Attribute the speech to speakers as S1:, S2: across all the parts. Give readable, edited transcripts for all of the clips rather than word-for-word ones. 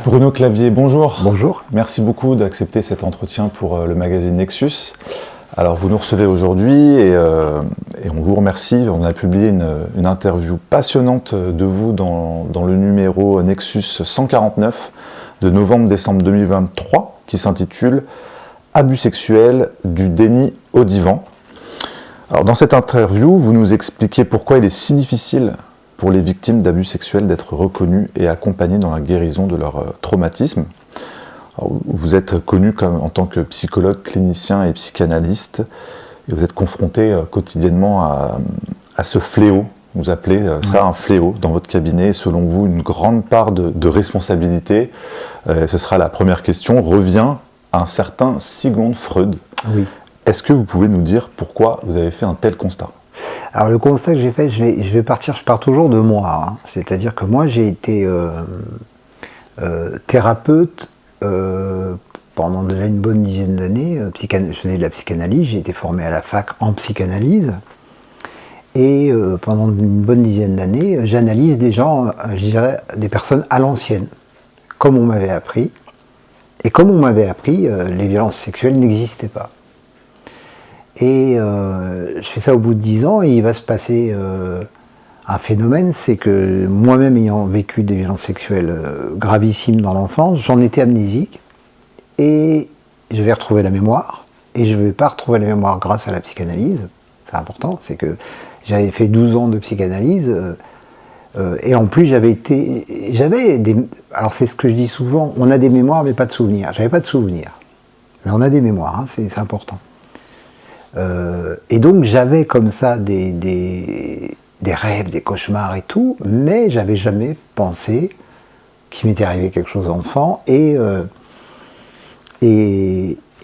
S1: Bruno Clavier, bonjour.
S2: Bonjour.
S1: Merci beaucoup d'accepter cet entretien pour le magazine Nexus. Alors vous nous recevez aujourd'hui et on vous remercie. On a publié une interview passionnante de vous dans le numéro Nexus 149 de novembre-décembre 2023 qui s'intitule « Abus sexuels, du déni au divan ». Alors dans cette interview, vous nous expliquez pourquoi il est si difficile pour les victimes d'abus sexuels d'être reconnues et accompagnées dans la guérison de leur traumatisme. Alors, vous êtes connu en tant que psychologue, clinicien et psychanalyste, et vous êtes confronté quotidiennement à ce fléau. Vous appelez ça un fléau dans votre cabinet, et selon vous, une grande part de responsabilité. Ce sera la première question, revient à un certain Sigmund Freud.
S2: Oui.
S1: Est-ce que vous pouvez nous dire pourquoi vous avez fait un tel constat ?
S2: Alors le constat que j'ai fait, je pars toujours de moi. Hein. C'est-à-dire que moi j'ai été thérapeute pendant déjà une bonne dizaine d'années. Je faisais de la psychanalyse, j'ai été formé à la fac en psychanalyse. Et pendant une bonne dizaine d'années, j'analyse des gens, je dirais, des personnes à l'ancienne, comme on m'avait appris. Et comme on m'avait appris, les violences sexuelles n'existaient pas. Et je fais ça au bout de 10 ans et il va se passer un phénomène, c'est que moi-même ayant vécu des violences sexuelles gravissimes dans l'enfance, j'en étais amnésique et je vais retrouver la mémoire et je ne vais pas retrouver la mémoire grâce à la psychanalyse. C'est important, c'est que j'avais fait 12 ans de psychanalyse et en plus j'avais des... Alors c'est ce que je dis souvent, on a des mémoires mais pas de souvenirs. J'avais pas de souvenirs, mais on a des mémoires, hein, c'est important. Et donc j'avais comme ça des rêves, des cauchemars et tout, mais j'avais jamais pensé qu'il m'était arrivé quelque chose enfant. Et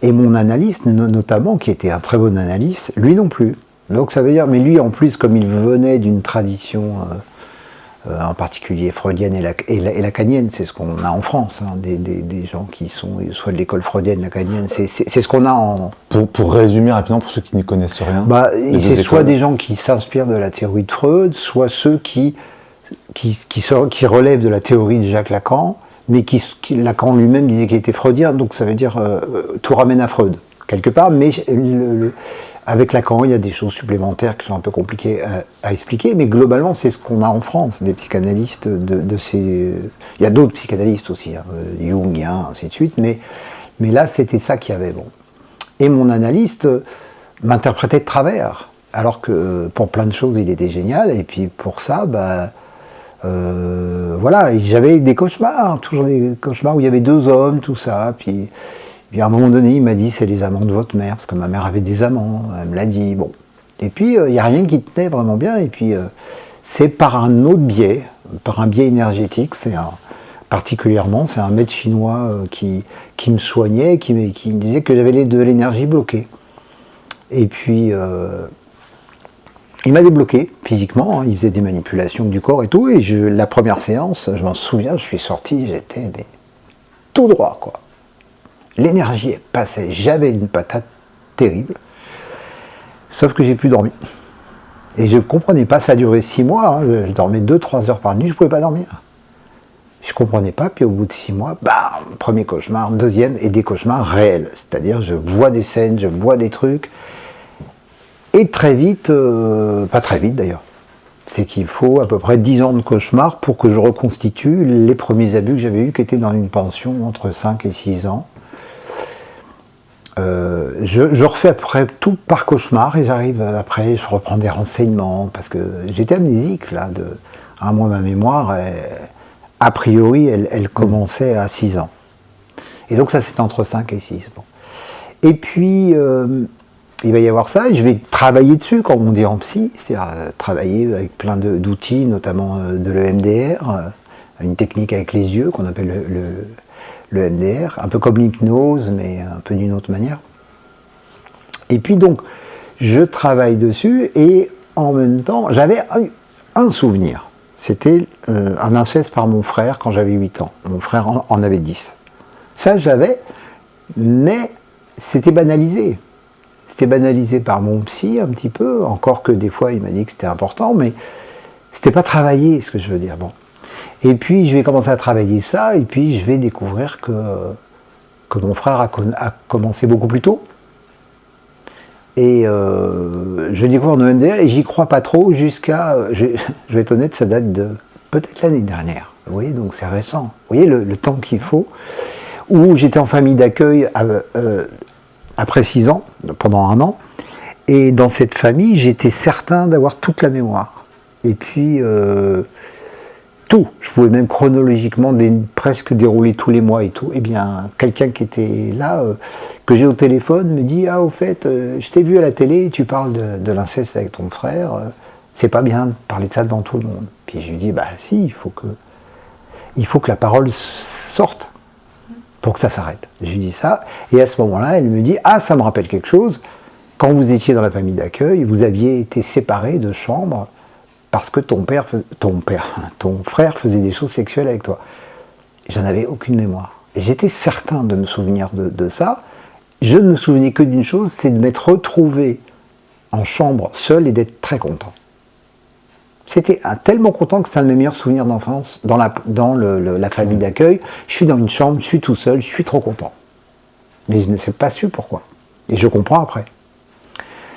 S2: mon analyste, notamment, qui était un très bon analyste, lui non plus. Donc ça veut dire, mais lui en plus, comme il venait d'une tradition en particulier freudienne et lacanienne, c'est ce qu'on a en France, hein, des gens qui sont soit de l'école freudienne, lacanienne, c'est ce qu'on a en...
S1: Pour résumer rapidement, pour ceux qui n'y connaissent rien,
S2: c'est soit des gens qui s'inspirent de la théorie de Freud, soit ceux qui relèvent de la théorie de Jacques Lacan, mais Lacan lui-même disait qu'il était freudien, donc ça veut dire tout ramène à Freud, quelque part, mais avec Lacan, il y a des choses supplémentaires qui sont un peu compliquées à expliquer, mais globalement, c'est ce qu'on a en France, des psychanalystes de ces... Il y a d'autres psychanalystes aussi, hein, Jungien, ainsi de suite, mais là, c'était ça qu'il y avait. Bon. Et mon analyste m'interprétait de travers, alors que pour plein de choses, il était génial, et puis pour ça, voilà, j'avais des cauchemars, toujours des cauchemars où il y avait deux hommes, tout ça, puis à un moment donné, il m'a dit, c'est les amants de votre mère, parce que ma mère avait des amants, elle me l'a dit, bon. Et puis, il n'y a rien qui tenait vraiment bien, et puis, c'est par un autre biais, par un biais énergétique, particulièrement, c'est un maître chinois qui me soignait, qui me disait que j'avais de l'énergie bloquée. Et puis, il m'a débloqué, physiquement, hein, il faisait des manipulations du corps et tout, et la première séance, je m'en souviens, je suis sorti, j'étais tout droit, quoi. L'énergie est passée, j'avais une patate terrible, sauf que j'ai plus dormi. Et je ne comprenais pas, ça a duré 6 mois, hein, je dormais 2-3 heures par nuit, je ne pouvais pas dormir. Je ne comprenais pas, puis au bout de 6 mois, premier cauchemar, deuxième, et des cauchemars réels. C'est-à-dire, je vois des scènes, je vois des trucs, et très vite, pas très vite d'ailleurs, c'est qu'il faut à peu près 10 ans de cauchemar pour que je reconstitue les premiers abus que j'avais eus, qui étaient dans une pension entre 5 et 6 ans. Je refais après tout par cauchemar et j'arrive après, je reprends des renseignements parce que j'étais amnésique là. Moi, ma mémoire, a priori, elle commençait à 6 ans. Et donc ça, c'est entre 5 et 6. Bon. Et puis, il va y avoir ça et je vais travailler dessus, comme on dit en psy, c'est-à-dire travailler avec plein d'outils, notamment de l'EMDR, une technique avec les yeux qu'on appelle le MDR, un peu comme l'hypnose, mais un peu d'une autre manière. Et puis donc, je travaille dessus, et en même temps, j'avais un souvenir. C'était un inceste par mon frère quand j'avais 8 ans. Mon frère en avait 10. Ça, j'avais, mais c'était banalisé. C'était banalisé par mon psy, un petit peu, encore que des fois, il m'a dit que c'était important, mais c'était pas travaillé, ce que je veux dire. Bon. Et puis je vais commencer à travailler ça, et puis je vais découvrir que mon frère a commencé beaucoup plus tôt. Et je découvre en EMDR et j'y crois pas trop jusqu'à, je vais être honnête, ça date de peut-être l'année dernière. Vous voyez, donc c'est récent. Vous voyez le temps qu'il faut. Où j'étais en famille d'accueil après 6 ans, pendant 1 an. Et dans cette famille, j'étais certain d'avoir toute la mémoire. Et puis, tout. Je pouvais même chronologiquement presque dérouler tous les mois et tout. Eh bien, quelqu'un qui était là, que j'ai au téléphone, me dit « Ah, au fait, je t'ai vu à la télé, tu parles de l'inceste avec ton frère. C'est pas bien de parler de ça devant tout le monde. » Puis je lui dis « Bah si, il faut que la parole sorte pour que ça s'arrête. » Je lui dis ça. Et à ce moment-là, elle me dit « Ah, ça me rappelle quelque chose. Quand vous étiez dans la famille d'accueil, vous aviez été séparés de chambre parce que ton frère faisait des choses sexuelles avec toi. » J'en avais aucune mémoire. Et j'étais certain de me souvenir de ça. Je ne me souvenais que d'une chose, c'est de m'être retrouvé en chambre seul et d'être très content. C'était tellement content que c'était un de mes meilleurs souvenirs d'enfance dans la famille d'accueil. Je suis dans une chambre, je suis tout seul, je suis trop content. Mais je ne sais pas su pourquoi. Et je comprends après.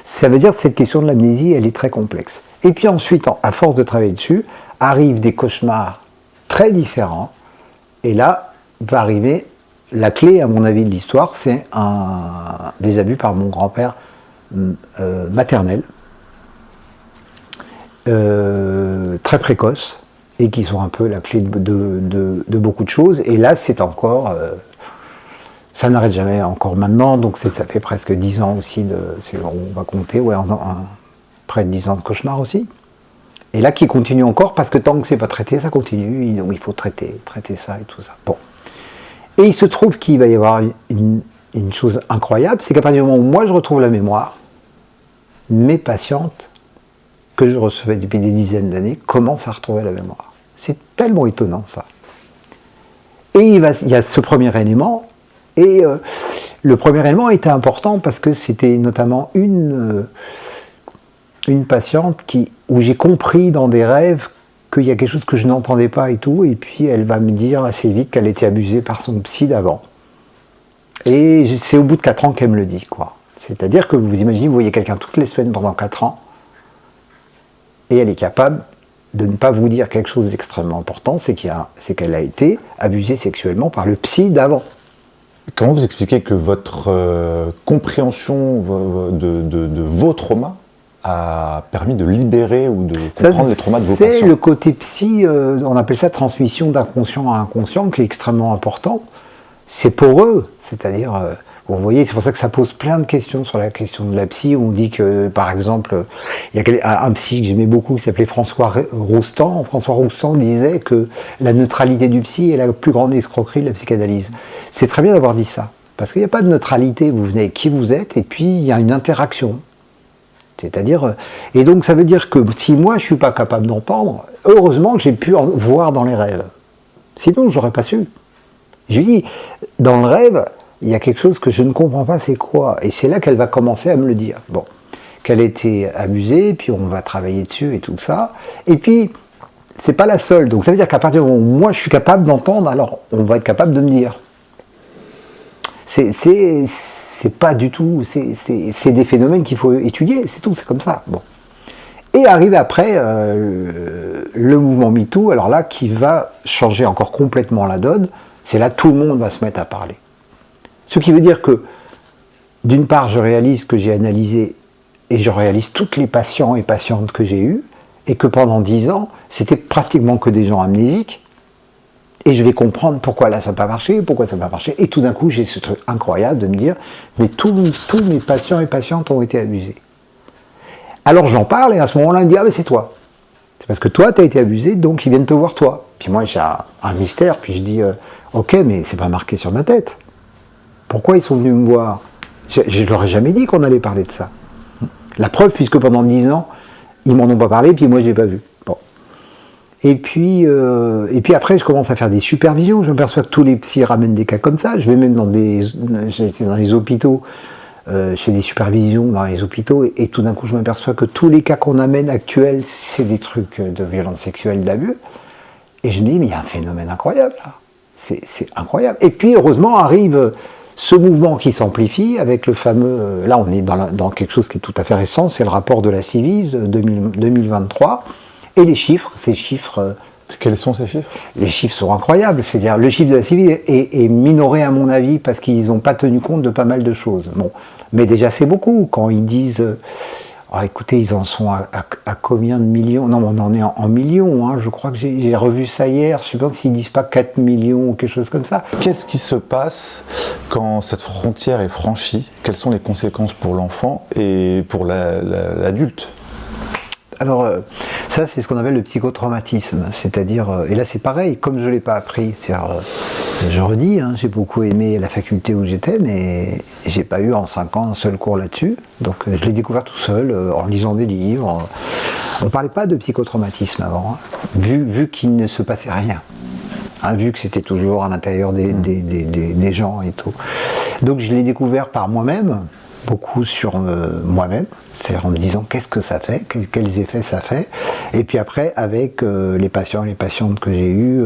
S2: Ça veut dire que cette question de l'amnésie, elle est très complexe. Et puis ensuite, à force de travailler dessus, arrivent des cauchemars très différents. Et là, va arriver la clé, à mon avis, de l'histoire, c'est des abus par mon grand-père maternel, très précoces, et qui sont un peu la clé de beaucoup de choses. Et là, c'est encore... ça n'arrête jamais encore maintenant, donc ça fait presque 10 ans aussi, on va compter, ouais, près de 10 ans de cauchemar aussi. Et là, qui continue encore, parce que tant que c'est pas traité, ça continue, donc il faut traiter ça et tout ça. Bon. Et il se trouve qu'il va y avoir une chose incroyable, c'est qu'à partir du moment où moi je retrouve la mémoire, mes patientes, que je recevais depuis des dizaines d'années, commencent à retrouver la mémoire. C'est tellement étonnant ça. Et il y a ce premier élément, et le premier élément était important parce que c'était notamment une patiente où j'ai compris dans des rêves qu'il y a quelque chose que je n'entendais pas et tout, et puis elle va me dire assez vite qu'elle était abusée par son psy d'avant. Et c'est au bout de 4 ans qu'elle me le dit, quoi. C'est-à-dire que vous imaginez, vous voyez quelqu'un toutes les semaines pendant 4 ans, et elle est capable de ne pas vous dire quelque chose d'extrêmement important, c'est qu'elle a été abusée sexuellement par le psy d'avant.
S1: Comment vous expliquez que votre compréhension de vos traumas a permis de libérer ou de comprendre les traumas de vos patients?
S2: C'est le côté psy, on appelle ça transmission d'inconscient à inconscient, qui est extrêmement important. C'est poreux, c'est-à-dire, vous voyez, c'est pour ça que ça pose plein de questions sur la question de la psy. On dit que, par exemple, il y a un psy que j'aimais beaucoup qui s'appelait François Roustan. François Roustan disait que la neutralité du psy est la plus grande escroquerie de la psychanalyse. C'est très bien d'avoir dit ça, parce qu'il n'y a pas de neutralité, vous venez avec qui vous êtes, et puis il y a une interaction. C'est-à-dire, et donc ça veut dire que si moi je ne suis pas capable d'entendre, heureusement que j'ai pu en voir dans les rêves. Sinon je n'aurais pas su. Je lui dis, dans le rêve, il y a quelque chose que je ne comprends pas, c'est quoi? Et c'est là qu'elle va commencer à me le dire. Bon, qu'elle a été abusée, puis on va travailler dessus et tout ça. Et puis, c'est pas la seule. Donc ça veut dire qu'à partir du moment où moi je suis capable d'entendre, alors on va être capable de me dire. C'est pas du tout, c'est des phénomènes qu'il faut étudier, c'est tout, c'est comme ça. Bon. Et arrive après le mouvement MeToo, alors là, qui va changer encore complètement la donne, c'est là tout le monde va se mettre à parler. Ce qui veut dire que, d'une part, je réalise que j'ai analysé, et je réalise toutes les patients et patientes que j'ai eus, et que pendant 10 ans, c'était pratiquement que des gens amnésiques, et je vais comprendre pourquoi là ça n'a pas marché, pourquoi ça n'a pas marché, et tout d'un coup j'ai ce truc incroyable de me dire, mais tous mes patients et patientes ont été abusés. Alors j'en parle, et à ce moment-là, on me dit, ah mais c'est toi. C'est parce que toi, tu as été abusé, donc ils viennent te voir toi. Puis moi, j'ai un mystère, puis je dis, ok, mais c'est pas marqué sur ma tête. Pourquoi ils sont venus me voir? Je leur ai jamais dit qu'on allait parler de ça. La preuve, puisque pendant 10 ans, ils m'en ont pas parlé, puis moi, je l'ai pas vu. Bon. Et puis après, je commence à faire des supervisions. Je m'aperçois que tous les psys ramènent des cas comme ça. Je vais même j'étais dans les hôpitaux, je fais des supervisions dans les hôpitaux, et tout d'un coup, je m'aperçois que tous les cas qu'on amène actuels, c'est des trucs de violence sexuelle, d'abus. Et je me dis, mais il y a un phénomène incroyable là. C'est incroyable. Et puis heureusement arrive ce mouvement qui s'amplifie avec le fameux... Là on est dans quelque chose qui est tout à fait récent, c'est le rapport de la Civis de 2023. Et les chiffres, ces chiffres...
S1: Quels sont ces chiffres?
S2: Les chiffres sont incroyables. C'est-à-dire le chiffre de la Civis est minoré à mon avis parce qu'ils n'ont pas tenu compte de pas mal de choses. Bon. Mais déjà c'est beaucoup. Quand ils disent... écoutez, ils en sont à combien de millions? Non, on en est en millions, hein. Je crois que j'ai revu ça hier, je ne sais pas s'ils ne disent pas 4 millions ou quelque chose comme ça.
S1: Qu'est-ce qui se passe quand cette frontière est franchie? Quelles sont les conséquences pour l'enfant et pour l'adulte?
S2: Alors, ça c'est ce qu'on appelle le psychotraumatisme, c'est-à-dire, et là c'est pareil, comme je ne l'ai pas appris, je redis, hein, j'ai beaucoup aimé la faculté où j'étais, mais j'ai pas eu en 5 ans un seul cours là-dessus, donc je l'ai découvert tout seul, en lisant des livres. On ne parlait pas de psychotraumatisme avant, hein, vu qu'il ne se passait rien, hein, vu que c'était toujours à l'intérieur des gens et tout. Donc je l'ai découvert par moi-même, beaucoup sur moi-même, c'est-à-dire en me disant qu'est-ce que ça fait, quels effets ça fait, et puis après avec les patients et les patientes que j'ai eus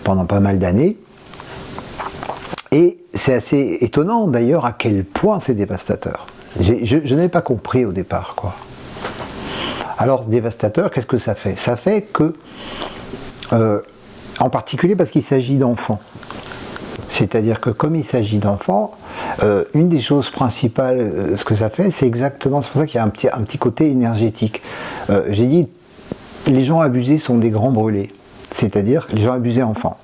S2: pendant pas mal d'années. Et c'est assez étonnant d'ailleurs à quel point c'est dévastateur. Je n'avais pas compris au départ, quoi. Alors dévastateur, qu'est-ce que ça fait? Ça fait que, en particulier parce qu'il s'agit d'enfants. C'est-à-dire que comme il s'agit d'enfants, une des choses principales, ce que ça fait, c'est pour ça qu'il y a un petit côté énergétique. J'ai dit, les gens abusés sont des grands brûlés, c'est-à-dire les gens abusés enfants.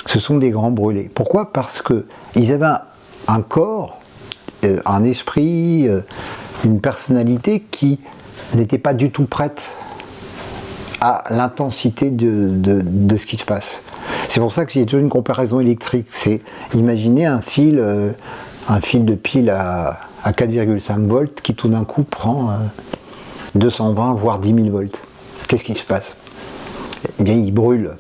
S2: Ce sont des grands brûlés. Pourquoi? Parce qu'ils avaient un corps, un esprit, une personnalité qui n'était pas du tout prête à l'intensité de ce qui se passe. C'est pour ça que j'ai toujours une comparaison électrique. C'est imaginer un fil de pile à 4,5 volts qui tout d'un coup prend 220 voire 10 000 volts. Qu'est-ce qui se passe? Eh bien, il brûle.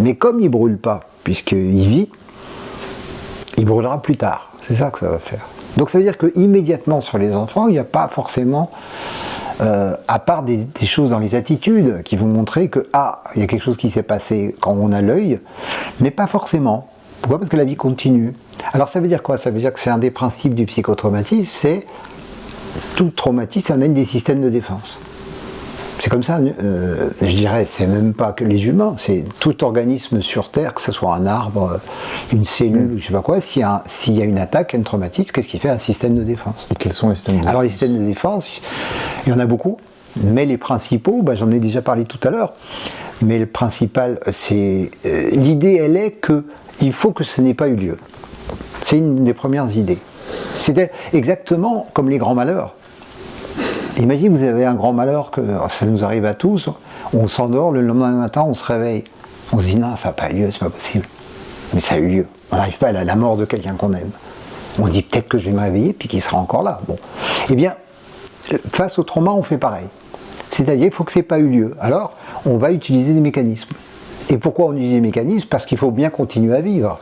S2: Mais comme il ne brûle pas, puisqu'il vit, il brûlera plus tard. C'est ça que ça va faire. Donc ça veut dire qu'immédiatement sur les enfants, il n'y a pas forcément... à part des choses dans les attitudes qui vont montrer que il y a quelque chose qui s'est passé quand on a l'œil, mais pas forcément. Pourquoi? Parce que la vie continue. Alors ça veut dire quoi? Ça veut dire que c'est un des principes du psychotraumatisme, c'est tout traumatisme amène des systèmes de défense. C'est comme ça, je dirais, c'est même pas que les humains, c'est tout organisme sur Terre, que ce soit un arbre, une cellule, je sais pas quoi, s'il y a une attaque, un traumatisme, qu'est-ce qui fait un système de défense?
S1: Et quels sont les systèmes de défense?
S2: Alors les systèmes de défense, il y en a beaucoup, mais les principaux, j'en ai déjà parlé tout à l'heure, mais le principal, c'est... l'idée, elle est qu'il faut que ce n'ait pas eu lieu. C'est une des premières idées. C'était exactement comme les grands malheurs. Imaginez, vous avez un grand malheur, ça nous arrive à tous, on s'endort, le lendemain matin, on se réveille. On se dit, non, ça n'a pas eu lieu, c'est pas possible. Mais ça a eu lieu. On n'arrive pas à la mort de quelqu'un qu'on aime. On se dit peut-être que je vais me réveiller, puis qu'il sera encore là. Bon. Eh bien, face au trauma, on fait pareil. C'est-à-dire, il faut que ça n'ait pas eu lieu. Alors, on va utiliser des mécanismes. Et pourquoi on utilise des mécanismes? Parce qu'il faut bien continuer à vivre.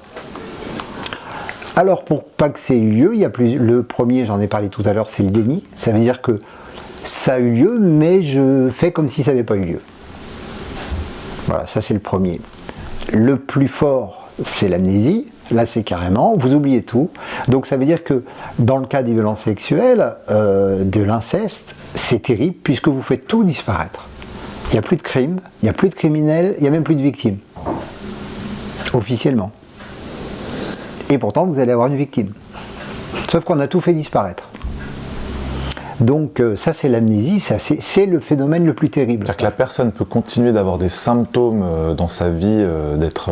S2: Alors, pour pas que ça ait eu lieu, il y a le premier, j'en ai parlé tout à l'heure, c'est le déni. Ça veut dire que ça a eu lieu, mais je fais comme si ça n'avait pas eu lieu. Voilà, ça c'est le premier. Le plus fort, c'est l'amnésie. Là, c'est carrément, vous oubliez tout. Donc ça veut dire que dans le cas des violences sexuelles, de l'inceste, c'est terrible puisque vous faites tout disparaître. Il n'y a plus de crimes, il n'y a plus de criminels, il n'y a même plus de victimes. Officiellement. Et pourtant, vous allez avoir une victime. Sauf qu'on a tout fait disparaître. Donc ça c'est l'amnésie, c'est le phénomène le plus terrible.
S1: C'est-à-dire que la personne peut continuer d'avoir des symptômes dans sa vie, d'être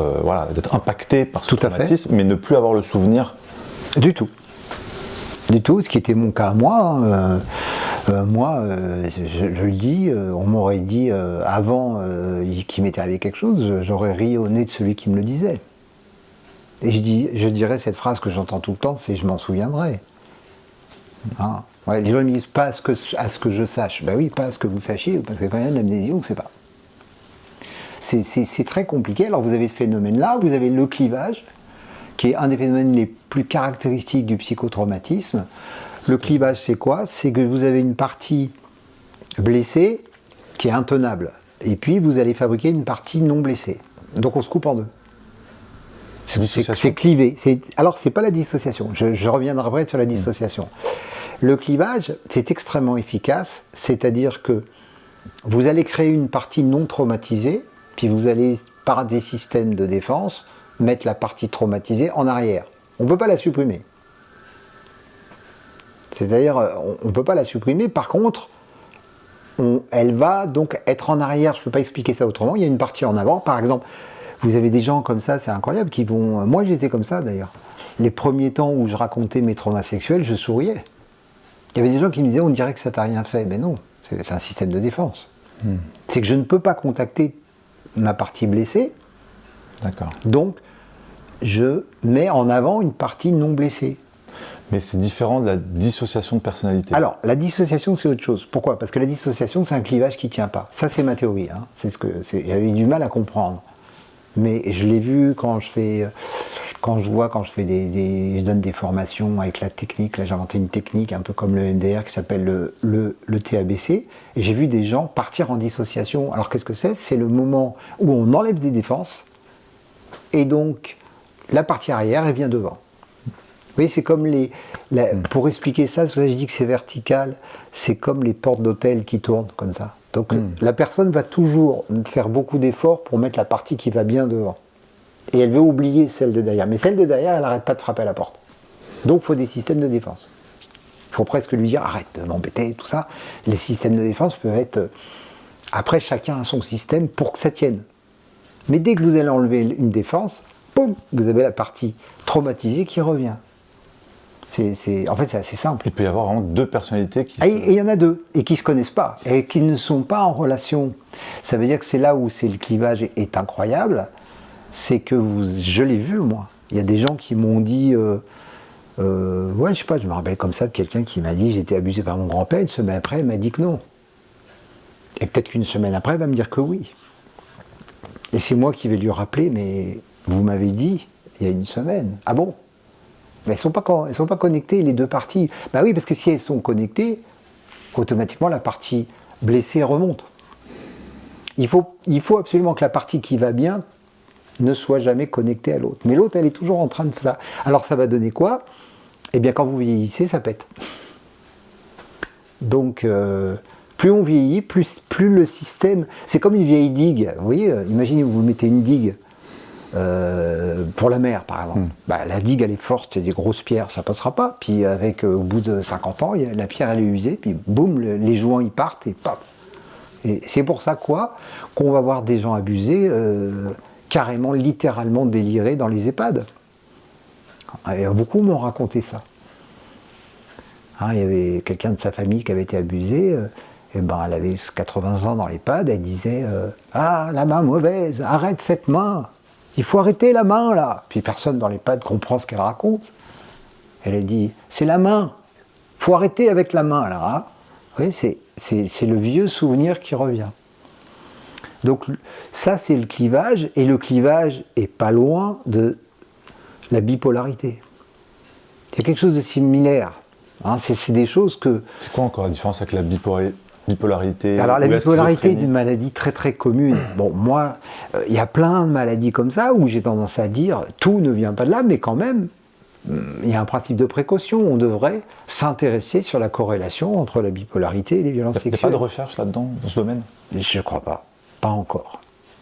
S1: impactée par ce traumatisme, mais ne plus avoir le souvenir.
S2: Du tout. Du tout, ce qui était mon cas à moi. Moi, je le dis, on m'aurait dit avant qu'il m'était arrivé quelque chose, j'aurais ri au nez de celui qui me le disait. Et je dirais cette phrase que j'entends tout le temps, c'est « je m'en souviendrai ». Hein? Ouais, les gens me disent pas à ce que je sache. Ben oui, pas à ce que vous sachiez, parce que quand il y a de l'amnésie, on ne sait pas. C'est très compliqué. Alors vous avez ce phénomène-là, vous avez le clivage, qui est un des phénomènes les plus caractéristiques du psychotraumatisme. Le clivage, c'est quoi? C'est que vous avez une partie blessée qui est intenable. et puis vous allez fabriquer une partie non blessée. Donc on se coupe en deux. C'est clivé. Alors c'est pas la dissociation, je reviendrai après sur la dissociation. Le clivage, c'est extrêmement efficace, c'est-à-dire que vous allez créer une partie non traumatisée, puis vous allez, par des systèmes de défense, mettre la partie traumatisée en arrière. On ne peut pas la supprimer. C'est-à-dire, on ne peut pas la supprimer, par contre, elle va donc être en arrière, je ne peux pas expliquer ça autrement, il y a une partie en avant, par exemple, vous avez des gens comme ça, c'est incroyable, qui vont... Moi j'étais comme ça d'ailleurs. Les premiers temps où je racontais mes traumas sexuels, je souriais. Il y avait des gens qui me disaient, on dirait que ça t'a rien fait, mais non, c'est un système de défense. C'est que je ne peux pas contacter ma partie blessée,
S1: d'accord.
S2: Donc je mets en avant une partie non blessée.
S1: Mais c'est différent de la dissociation de personnalité.
S2: Alors, la dissociation, c'est autre chose. Pourquoi ? Parce que la dissociation, c'est un clivage qui ne tient pas. Ça, c'est ma théorie. Hein. J'avais du mal à comprendre. Mais je l'ai vu quand je fais je donne des formations avec la technique. Là, j'ai inventé une technique un peu comme le MDR qui s'appelle le TABC. Et j'ai vu des gens partir en dissociation. Alors, qu'est-ce que c'est ? C'est le moment où on enlève des défenses. Et donc, la partie arrière, elle vient devant. Vous voyez, c'est comme pour expliquer ça, je dis que c'est vertical, c'est comme les portes d'hôtel qui tournent comme ça. Donc la personne va toujours faire beaucoup d'efforts pour mettre la partie qui va bien devant. Et elle veut oublier celle de derrière. Mais celle de derrière, elle n'arrête pas de frapper à la porte. Donc il faut des systèmes de défense. Il faut presque lui dire, arrête de m'embêter, tout ça. Les systèmes de défense peuvent être... Après, chacun a son système pour que ça tienne. Mais dès que vous allez enlever une défense, boum, vous avez la partie traumatisée qui revient. En fait, c'est assez simple.
S1: Il peut y avoir vraiment deux personnalités qui...
S2: Et il y en a deux, et qui ne se connaissent pas, et qui ne sont pas en relation. Ça veut dire que c'est là où le clivage est incroyable, c'est que je l'ai vu, moi. Il y a des gens qui m'ont dit... ouais, je sais pas, je me rappelle comme ça de quelqu'un qui m'a dit, j'ai été abusé par mon grand-père, une semaine après, il m'a dit que non. Et peut-être qu'une semaine après, il va me dire que oui. Et c'est moi qui vais lui rappeler, mais vous m'avez dit, il y a une semaine. Ah bon ? Mais elles ne sont pas connectées, les deux parties. Ben oui, parce que si elles sont connectées, automatiquement la partie blessée remonte. Il faut absolument que la partie qui va bien ne soit jamais connectée à l'autre. Mais l'autre, elle est toujours en train de faire ça. Alors ça va donner quoi ? Eh bien, quand vous vieillissez, ça pète. Donc, plus on vieillit, plus le système... C'est comme une vieille digue. Vous voyez, imaginez, vous mettez une digue pour la mer, par exemple. Bah, la digue, elle est forte, il y a des grosses pierres, ça passera pas. Puis au bout de 50 ans, la pierre, elle est usée, puis boum, les joints, ils partent, et paf. Et c'est pour ça qu'on va voir des gens abusés, carrément, littéralement délirés dans les EHPAD. Et beaucoup m'ont raconté ça. Il y avait quelqu'un de sa famille qui avait été abusé, et ben, elle avait 80 ans dans l'EHPAD, elle disait ah, la main mauvaise, arrête cette main, il faut arrêter la main là. Puis personne dans l'EHPAD comprend ce qu'elle raconte. Elle a dit c'est la main, il faut arrêter avec la main là. Hein. Oui, c'est le vieux souvenir qui revient. Donc ça c'est le clivage, et le clivage est pas loin de la bipolarité. Il y a quelque chose de similaire. Hein, c'est des choses que...
S1: C'est quoi encore la différence avec la bipolarité?
S2: Alors la bipolarité est une maladie très très commune. Bon, moi, il y a plein de maladies comme ça où j'ai tendance à dire tout ne vient pas de là, mais quand même, il y a un principe de précaution. On devrait s'intéresser sur la corrélation entre la bipolarité et les violences sexuelles.
S1: Il n'y a pas de recherche là-dedans, dans ce domaine?
S2: Je ne crois pas. Pas encore.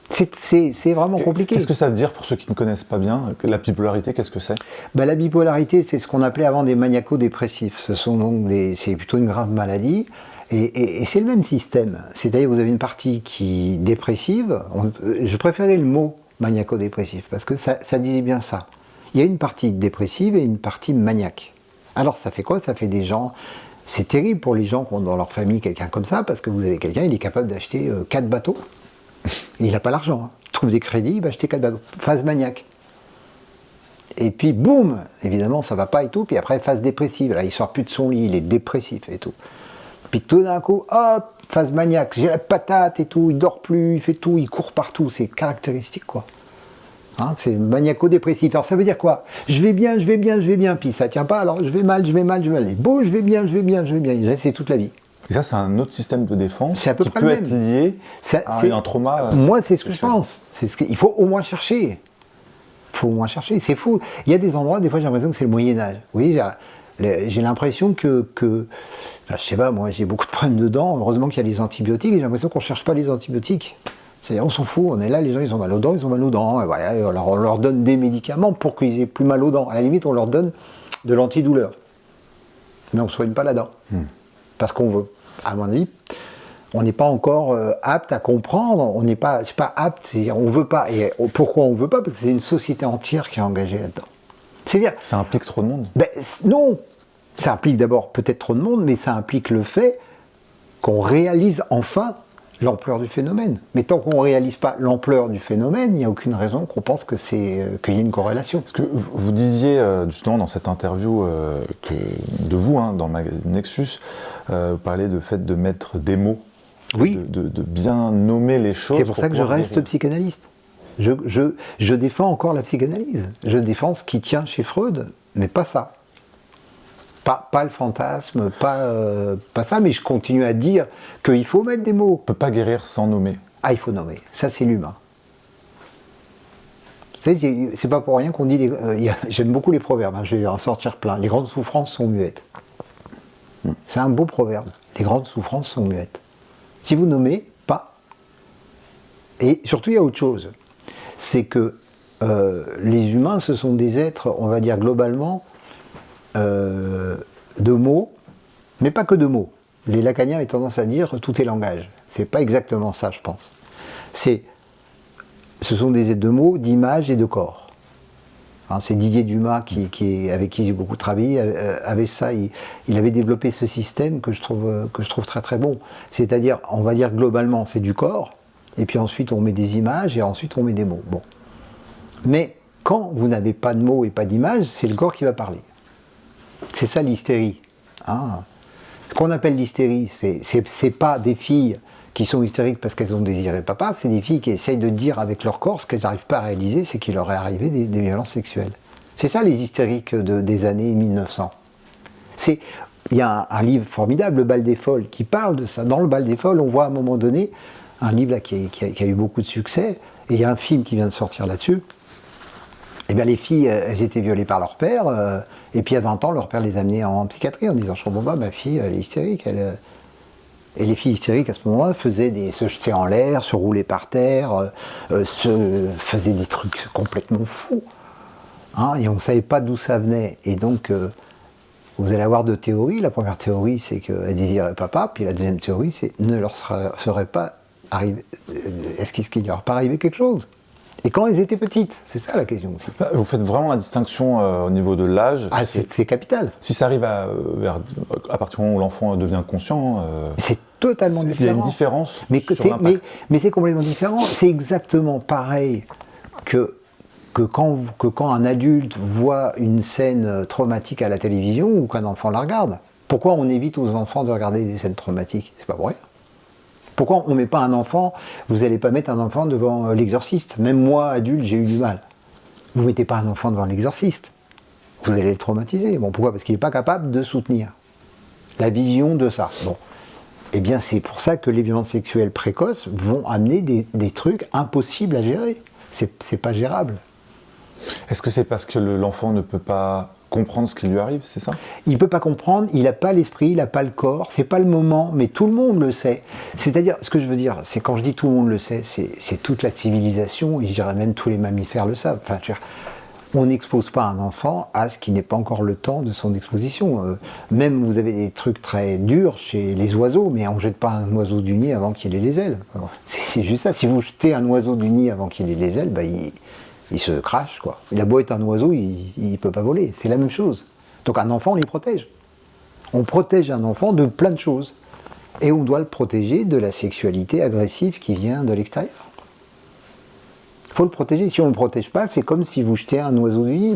S2: C'est vraiment compliqué.
S1: Qu'est-ce que ça veut dire pour ceux qui ne connaissent pas bien la bipolarité? Qu'est-ce que c'est?
S2: La bipolarité, c'est ce qu'on appelait avant des maniaco-dépressifs. Ce sont donc c'est plutôt une grave maladie. Et c'est le même système. C'est-à-dire que vous avez une partie qui est dépressive. Je préférais le mot maniaco-dépressif parce que ça disait bien ça. Il y a une partie dépressive et une partie maniaque. Alors ça fait quoi? Ça fait des gens... C'est terrible pour les gens qui ont dans leur famille quelqu'un comme ça, parce que vous avez quelqu'un, il est capable d'acheter 4 bateaux. Il n'a pas l'argent. Hein. Il trouve des crédits, il va acheter 4 bateaux. Phase maniaque. Et puis, boum, évidemment, ça va pas et tout. Puis après, phase dépressive. Là, il sort plus de son lit, il est dépressif et tout. Puis tout d'un coup, hop, phase maniaque. J'ai la patate et tout, il dort plus, il fait tout, il court partout. C'est caractéristique, quoi. Hein, c'est maniaco-dépressif. Alors ça veut dire quoi? Je vais bien, je vais bien, je vais bien. Puis ça tient pas, alors je vais mal, je vais mal, je vais mal. Et boum, je vais bien, je vais bien, je vais bien. C'est toute la vie.
S1: Et ça, c'est un autre système de défense
S2: C'est à peu
S1: qui
S2: près
S1: peut
S2: le
S1: être
S2: même.
S1: lié
S2: Ça,
S1: à
S2: c'est-
S1: un trauma.
S2: Moi, c'est ce que je
S1: sexuel.
S2: pense. Il faut au moins chercher. Il faut au moins chercher. C'est fou. Il y a des endroits, des fois, j'ai l'impression que c'est le Moyen-Âge. Vous voyez, j'ai l'impression que enfin, je sais pas, moi, j'ai beaucoup de problèmes de dents. Heureusement qu'il y a les antibiotiques. Et j'ai l'impression qu'on ne cherche pas les antibiotiques. C'est-à-dire, on s'en fout. On est là, les gens, ils ont mal aux dents, ils ont mal aux dents. Et voilà, alors, on leur donne des médicaments pour qu'ils aient plus mal aux dents. À la limite, on leur donne de l'antidouleur. Mais on ne soigne pas la dent. Parce qu'on veut. À mon avis, on n'est pas encore apte à comprendre, on n'est pas, c'est pas apte, c'est-à-dire on veut pas. Et pourquoi on veut pas? Parce que c'est une société entière qui est engagée là-dedans. C'est-à-dire,
S1: Ça implique trop de monde.
S2: ben, non, ça implique d'abord peut-être trop de monde, mais ça implique le fait qu'on réalise enfin l'ampleur du phénomène. Mais tant qu'on ne réalise pas l'ampleur du phénomène, il n'y a aucune raison qu'on pense que qu'il y ait une corrélation.
S1: Parce que vous disiez justement dans cette interview de vous, dans le magazine Nexus, vous parlez de fait de mettre des mots,
S2: Oui.
S1: de bien nommer les choses.
S2: C'est pour ça que je
S1: pouvoir
S2: reste
S1: guérir.
S2: psychanalyste. Je défends encore la psychanalyse. Je défends ce qui tient chez Freud, mais pas ça. Pas le fantasme, pas ça, mais je continue à dire qu'il faut mettre des mots.
S1: On ne peut pas guérir sans nommer.
S2: Ah, il faut nommer. Ça, c'est l'humain. Vous savez, c'est pas pour rien qu'on dit... j'aime beaucoup les proverbes, je vais en sortir plein. Les grandes souffrances sont muettes. C'est un beau proverbe. Les grandes souffrances sont muettes. Si vous nommez, pas. Et surtout, il y a autre chose. C'est que les humains, ce sont des êtres, on va dire globalement, de mots, mais pas que de mots. Les lacaniens ont tendance à dire tout est langage. C'est pas exactement ça, je pense. Ce sont des êtres de mots, d'images et de corps. C'est Didier Dumas, avec qui j'ai beaucoup travaillé, avait ça. Il avait développé ce système que je trouve très très bon. C'est-à-dire, on va dire globalement, c'est du corps, et puis ensuite on met des images, et ensuite on met des mots. Bon. Mais quand vous n'avez pas de mots et pas d'images, c'est le corps qui va parler. C'est ça l'hystérie. Ce qu'on appelle l'hystérie, c'est pas des filles qui sont hystériques parce qu'elles ont désiré papa, c'est des filles qui essayent de dire avec leur corps ce qu'elles n'arrivent pas à réaliser, c'est qu'il leur est arrivé des violences sexuelles. C'est ça les hystériques des années 1900. Il y a un livre formidable, Le Bal des Folles, qui parle de ça. Dans Le Bal des Folles, on voit à un moment donné un livre là, qui a eu beaucoup de succès, et il y a un film qui vient de sortir là-dessus. Eh bien, les filles, elles étaient violées par leur père, et puis à 20 ans, leur père les amenait en psychiatrie en disant « Je comprends pas, ma fille, elle est hystérique. » Et les filles hystériques, à ce moment-là, se jetaient en l'air, se roulaient par terre, faisaient des trucs complètement fous. Et on ne savait pas d'où ça venait. Et donc, vous allez avoir deux théories. La première théorie, c'est qu'elles désiraient papa, puis la deuxième théorie, c'est ne leur serait pas arrivé... Est-ce qu'il ne leur est pas arrivé quelque chose? Et quand elles étaient petites, c'est ça la question aussi.
S1: Vous faites vraiment la distinction au niveau de l'âge.
S2: Ah, c'est capital.
S1: Si ça arrive à partir du moment où l'enfant devient conscient,
S2: c'est totalement différent.
S1: Il y a une différence sur l'impact.
S2: Mais c'est complètement différent. C'est exactement pareil que quand un adulte voit une scène traumatique à la télévision ou qu'un enfant la regarde. Pourquoi on évite aux enfants de regarder des scènes traumatiques? C'est pas pour rien. Pourquoi on ne met pas un enfant, vous n'allez pas mettre un enfant devant l'exorciste? Même moi, adulte, j'ai eu du mal. Vous ne mettez pas un enfant devant l'exorciste. Vous allez le traumatiser. Bon, pourquoi? Parce qu'il n'est pas capable de soutenir la vision de ça. Bon. Eh bien, c'est pour ça que les violences sexuelles précoces vont amener des trucs impossibles à gérer. C'est pas gérable.
S1: Est-ce que c'est parce que l'enfant ne peut pas comprendre ce qui lui arrive, c'est ça? Il
S2: ne peut pas comprendre, il n'a pas l'esprit, il n'a pas le corps, c'est pas le moment, mais tout le monde le sait. C'est-à-dire, ce que je veux dire, c'est quand je dis tout le monde le sait, c'est toute la civilisation, et je dirais même tous les mammifères le savent. Enfin, on n'expose pas un enfant à ce qui n'est pas encore le temps de son exposition. Même vous avez des trucs très durs chez les oiseaux, mais on ne jette pas un oiseau du nid avant qu'il ait les ailes. C'est juste ça. Si vous jetez un oiseau du nid avant qu'il ait les ailes, il se crache, quoi. Il a beau être un oiseau, il ne peut pas voler. C'est la même chose. Donc un enfant, on les protège. On protège un enfant de plein de choses. Et on doit le protéger de la sexualité agressive qui vient de l'extérieur. Il faut le protéger. Si on ne le protège pas, c'est comme si vous jetez un oiseau du nid,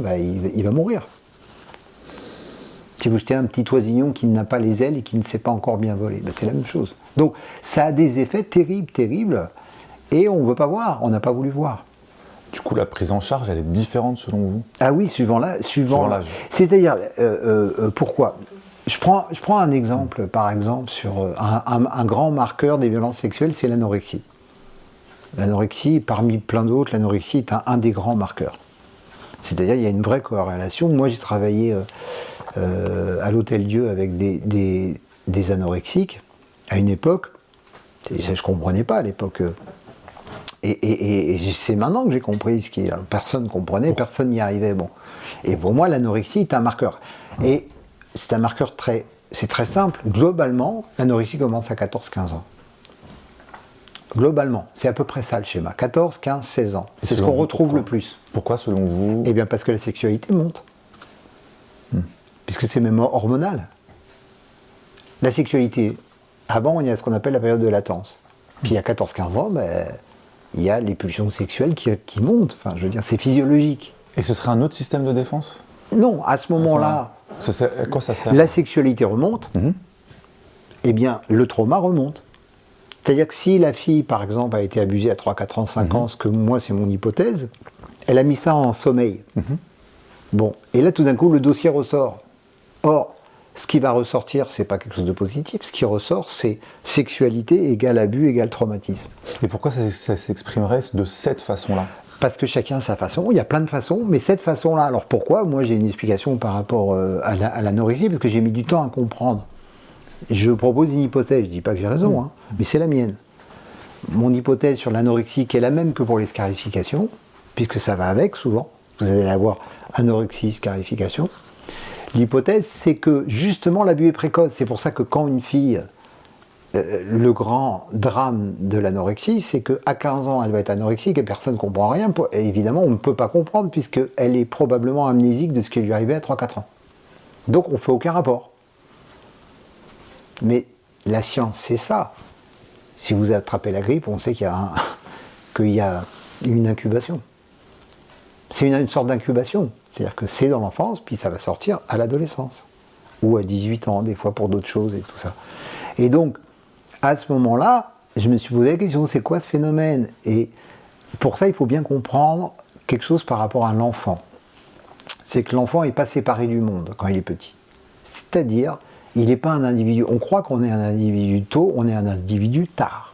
S2: il va mourir. Si vous jetez un petit oisillon qui n'a pas les ailes et qui ne sait pas encore bien voler, c'est la même chose. Donc ça a des effets terribles, terribles, et on ne veut pas voir, on n'a pas voulu voir.
S1: Du coup, la prise en charge, elle est différente selon vous?
S2: Ah oui, suivant l'âge. C'est-à-dire, pourquoi? Je prends un exemple, par exemple, sur un grand marqueur des violences sexuelles, c'est l'anorexie. L'anorexie, parmi plein d'autres, l'anorexie est un des grands marqueurs. C'est-à-dire il y a une vraie corrélation. Moi j'ai travaillé à l'Hôtel-Dieu avec des anorexiques à une époque. Je ne comprenais pas à l'époque. Et c'est maintenant que j'ai compris ce qui personne ne comprenait, personne n'y arrivait. Bon. Et pour moi l'anorexie est un marqueur. Et c'est un marqueur c'est très simple. Globalement, l'anorexie commence à 14-15 ans. Globalement, c'est à peu près ça le schéma. 14, 15, 16 ans. C'est ce qu'on retrouve le plus.
S1: Pourquoi selon vous?
S2: Eh bien parce que la sexualité monte. Puisque c'est même hormonal. La sexualité, avant il y a ce qu'on appelle la période de latence. Puis à 14-15 ans, il y a les pulsions sexuelles qui montent. Enfin, je veux dire, c'est physiologique.
S1: Et ce serait un autre système de défense?
S2: Non, à ce moment-là,
S1: à quoi ça sert?
S2: la sexualité remonte, eh bien le trauma remonte. C'est-à-dire que si la fille, par exemple, a été abusée à 3, 4 ans, 5 ans, ce que moi c'est mon hypothèse, elle a mis ça en sommeil. Bon, et là tout d'un coup le dossier ressort. Or, ce qui va ressortir, c'est pas quelque chose de positif, ce qui ressort, c'est sexualité égale abus égale traumatisme.
S1: Et pourquoi ça s'exprimerait de cette façon-là?
S2: Parce que chacun a sa façon, il y a plein de façons, mais cette façon-là, alors pourquoi? Moi j'ai une explication par rapport à l'anorexie, parce que j'ai mis du temps à comprendre. Je propose une hypothèse, je ne dis pas que j'ai raison, mais c'est la mienne. Mon hypothèse sur l'anorexie, qui est la même que pour les scarifications, puisque ça va avec souvent, vous allez avoir anorexie, scarification. L'hypothèse, c'est que justement l'abus est précoce. C'est pour ça que quand une fille, le grand drame de l'anorexie, c'est qu'à 15 ans, elle va être anorexique et personne ne comprend rien. Et évidemment, on ne peut pas comprendre puisqu'elle est probablement amnésique de ce qui lui arrivait à 3-4 ans. Donc on ne fait aucun rapport. Mais la science, c'est ça. Si vous attrapez la grippe, on sait qu'il y a une incubation. C'est une sorte d'incubation. C'est-à-dire que c'est dans l'enfance, puis ça va sortir à l'adolescence. Ou à 18 ans, des fois pour d'autres choses et tout ça. Et donc, à ce moment-là, je me suis posé la question, c'est quoi ce phénomène? Et pour ça, il faut bien comprendre quelque chose par rapport à l'enfant. C'est que l'enfant n'est pas séparé du monde quand il est petit. C'est-à-dire, il n'est pas un individu. On croit qu'on est un individu tôt, on est un individu tard.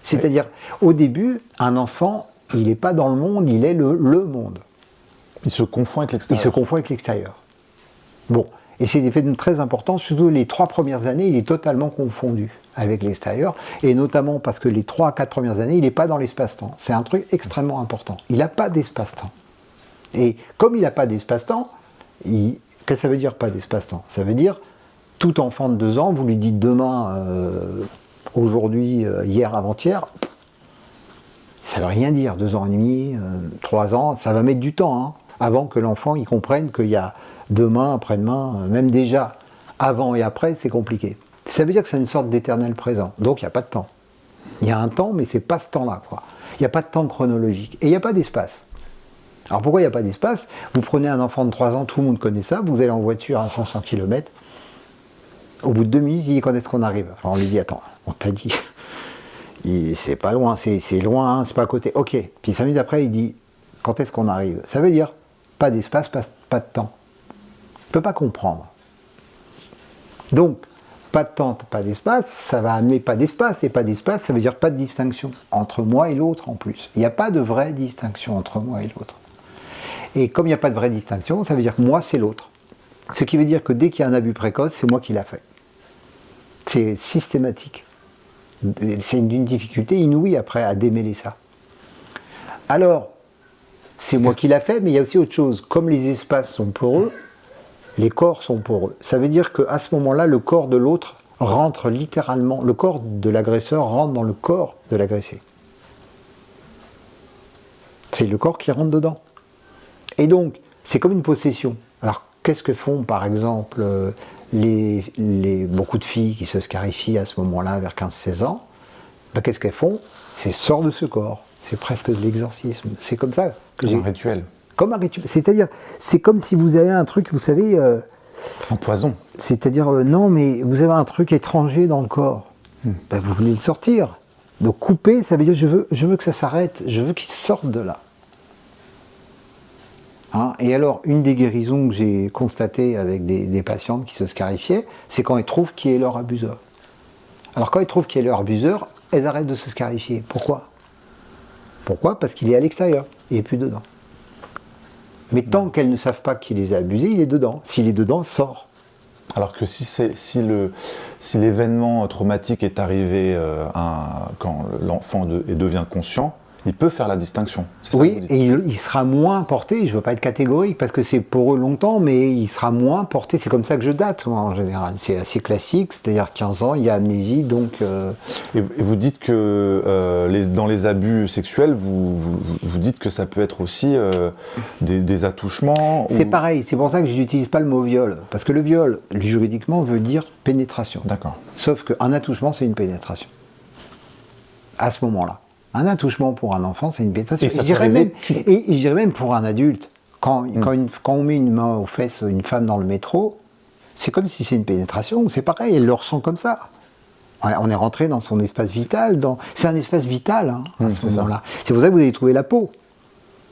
S2: C'est-à-dire, au début, un enfant, il n'est pas dans le monde, il est le monde.
S1: Il se confond avec l'extérieur.
S2: Il se confond avec l'extérieur. Bon, et c'est des faits très importants, surtout les 3 premières années, il est totalement confondu avec l'extérieur, et notamment parce que les 3 à 4 premières années, il n'est pas dans l'espace-temps. C'est un truc extrêmement important. Il n'a pas d'espace-temps. Et comme il n'a pas d'espace-temps, qu'est-ce que ça veut dire pas d'espace-temps? Ça veut dire, tout enfant de 2 ans, vous lui dites demain, aujourd'hui, hier, avant-hier, ça ne veut rien dire, 2 ans et demi, 3 ans, ça va mettre du temps, avant que l'enfant il comprenne qu'il y a demain, après-demain, même déjà, avant et après, c'est compliqué. Ça veut dire que c'est une sorte d'éternel présent, donc il n'y a pas de temps. Il y a un temps, mais c'est pas ce temps-là, quoi. Il n'y a pas de temps chronologique, et il n'y a pas d'espace. Alors pourquoi il n'y a pas d'espace? Vous prenez un enfant de 3 ans, tout le monde connaît ça, vous allez en voiture à 500 km, au bout de 2 minutes, il dit quand est-ce qu'on arrive? Alors on lui dit, attends, on t'a dit... c'est pas loin, c'est loin, c'est pas à côté. Ok. Puis 5 minutes après, il dit quand est-ce qu'on arrive? Ça veut dire pas d'espace, pas de temps. Il ne peut pas comprendre. Donc, pas de temps, pas d'espace, ça va amener pas d'espace, et pas d'espace, ça veut dire pas de distinction entre moi et l'autre en plus. Il n'y a pas de vraie distinction entre moi et l'autre. Et comme il n'y a pas de vraie distinction, ça veut dire que moi c'est l'autre. Ce qui veut dire que dès qu'il y a un abus précoce, c'est moi qui l'a fait. C'est systématique. C'est une difficulté inouïe après à démêler ça. Alors, c'est moi qui l'a fait, mais il y a aussi autre chose. Comme les espaces sont poreux, les corps sont poreux. Ça veut dire qu'à ce moment-là, le corps de l'autre rentre littéralement, le corps de l'agresseur rentre dans le corps de l'agressé. C'est le corps qui rentre dedans. Et donc, c'est comme une possession. Alors, qu'est-ce que font, par exemple, beaucoup de filles qui se scarifient à ce moment-là, vers 15-16 ans, qu'est-ce qu'elles font? C'est sort de ce corps. C'est presque de l'exorcisme. C'est comme ça.
S1: Comme un rituel.
S2: Comme un rituel. C'est-à-dire, c'est comme si vous avez un truc, vous savez...
S1: un poison.
S2: C'est-à-dire, non, mais vous avez un truc étranger dans le corps. Vous voulez le sortir. Donc couper, ça veut dire je veux que ça s'arrête. Je veux qu'il sorte de là. Hein. Et alors, une des guérisons que j'ai constatées avec des patientes qui se scarifiaient, c'est quand elles trouvent qui est leur abuseur. Alors quand elles trouvent qui est leur abuseur, elles arrêtent de se scarifier. Pourquoi ? Pourquoi ? Parce qu'il est à l'extérieur, il n'est plus dedans. Mais tant qu'elles ne savent pas qu'il les a abusés, il est dedans. S'il est dedans, sort.
S1: Alors que si l'événement traumatique est arrivé quand l'enfant devient conscient, il peut faire la distinction. C'est ça
S2: Oui,
S1: que vous dites.
S2: et il sera moins porté, je ne veux pas être catégorique parce que c'est pour eux longtemps, mais il sera moins porté, c'est comme ça que je date moi en général, c'est assez classique, c'est-à-dire 15 ans, il y a amnésie, donc...
S1: Et vous dites que dans les abus sexuels, vous dites que ça peut être aussi des attouchements.
S2: C'est pareil, c'est pour ça que je n'utilise pas le mot viol, parce que le viol, juridiquement, veut dire pénétration.
S1: D'accord.
S2: Sauf qu'un attouchement, c'est une pénétration. À ce moment-là. Un attouchement pour un enfant, c'est une pénétration.
S1: Et ça
S2: je dirais
S1: peut
S2: même pour un adulte. Quand on met une main aux fesses d'une femme dans le métro, c'est comme si c'est une pénétration, c'est pareil, elle le ressent comme ça. On est rentré dans son espace vital, c'est un espace vital à ce moment-là. C'est pour ça que vous avez trouvé la peau.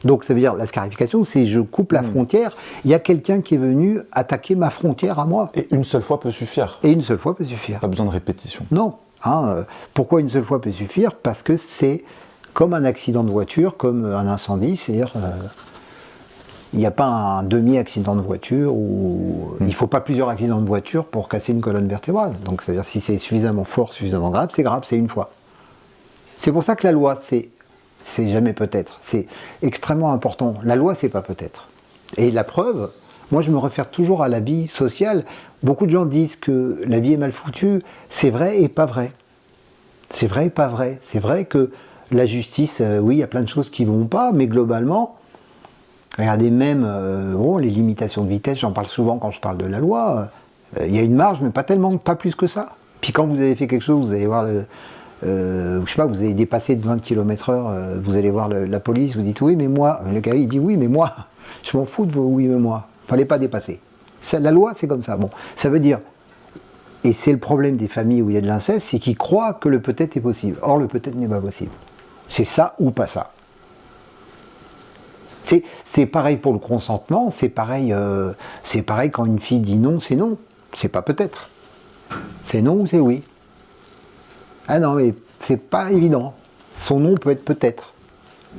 S2: Donc ça veut dire, la scarification, c'est je coupe la frontière, il y a quelqu'un qui est venu attaquer ma frontière à moi.
S1: Et une seule fois peut suffire.
S2: Et une seule fois peut suffire.
S1: Pas besoin de répétition.
S2: Non. Pourquoi une seule fois peut suffire ? Parce que c'est comme un accident de voiture, comme un incendie, c'est-à-dire il n'y a pas un demi-accident de voiture où il ne faut pas plusieurs accidents de voiture pour casser une colonne vertébrale. Donc c'est-à-dire si c'est suffisamment fort, suffisamment grave, c'est une fois. C'est pour ça que la loi, c'est jamais peut-être. C'est extrêmement important. La loi, c'est pas peut-être. Et la preuve, moi je me réfère toujours à l'habit social. Beaucoup de gens disent que l'habit est mal foutu. C'est vrai et pas vrai. C'est vrai et pas vrai. C'est vrai que la justice, oui, il y a plein de choses qui vont pas, mais globalement, regardez même les limitations de vitesse, j'en parle souvent quand je parle de la loi. Il y a une marge, mais pas plus que ça. Puis quand vous avez fait quelque chose, vous allez voir je sais pas, vous avez dépassé de 20 km/h, vous allez voir la police, vous dites oui, mais moi, le gars il dit oui, mais moi, je m'en fous de vos oui, mais moi, fallait pas dépasser. La loi, c'est comme ça. Bon, ça veut dire, et c'est le problème des familles où il y a de l'inceste, c'est qu'ils croient que le peut-être est possible. Or, le peut-être n'est pas possible. C'est ça ou pas ça. C'est pareil pour le consentement, c'est pareil quand une fille dit non, c'est non. C'est pas peut-être. C'est non ou c'est oui. Ah non, mais c'est pas évident. Son non peut être peut-être.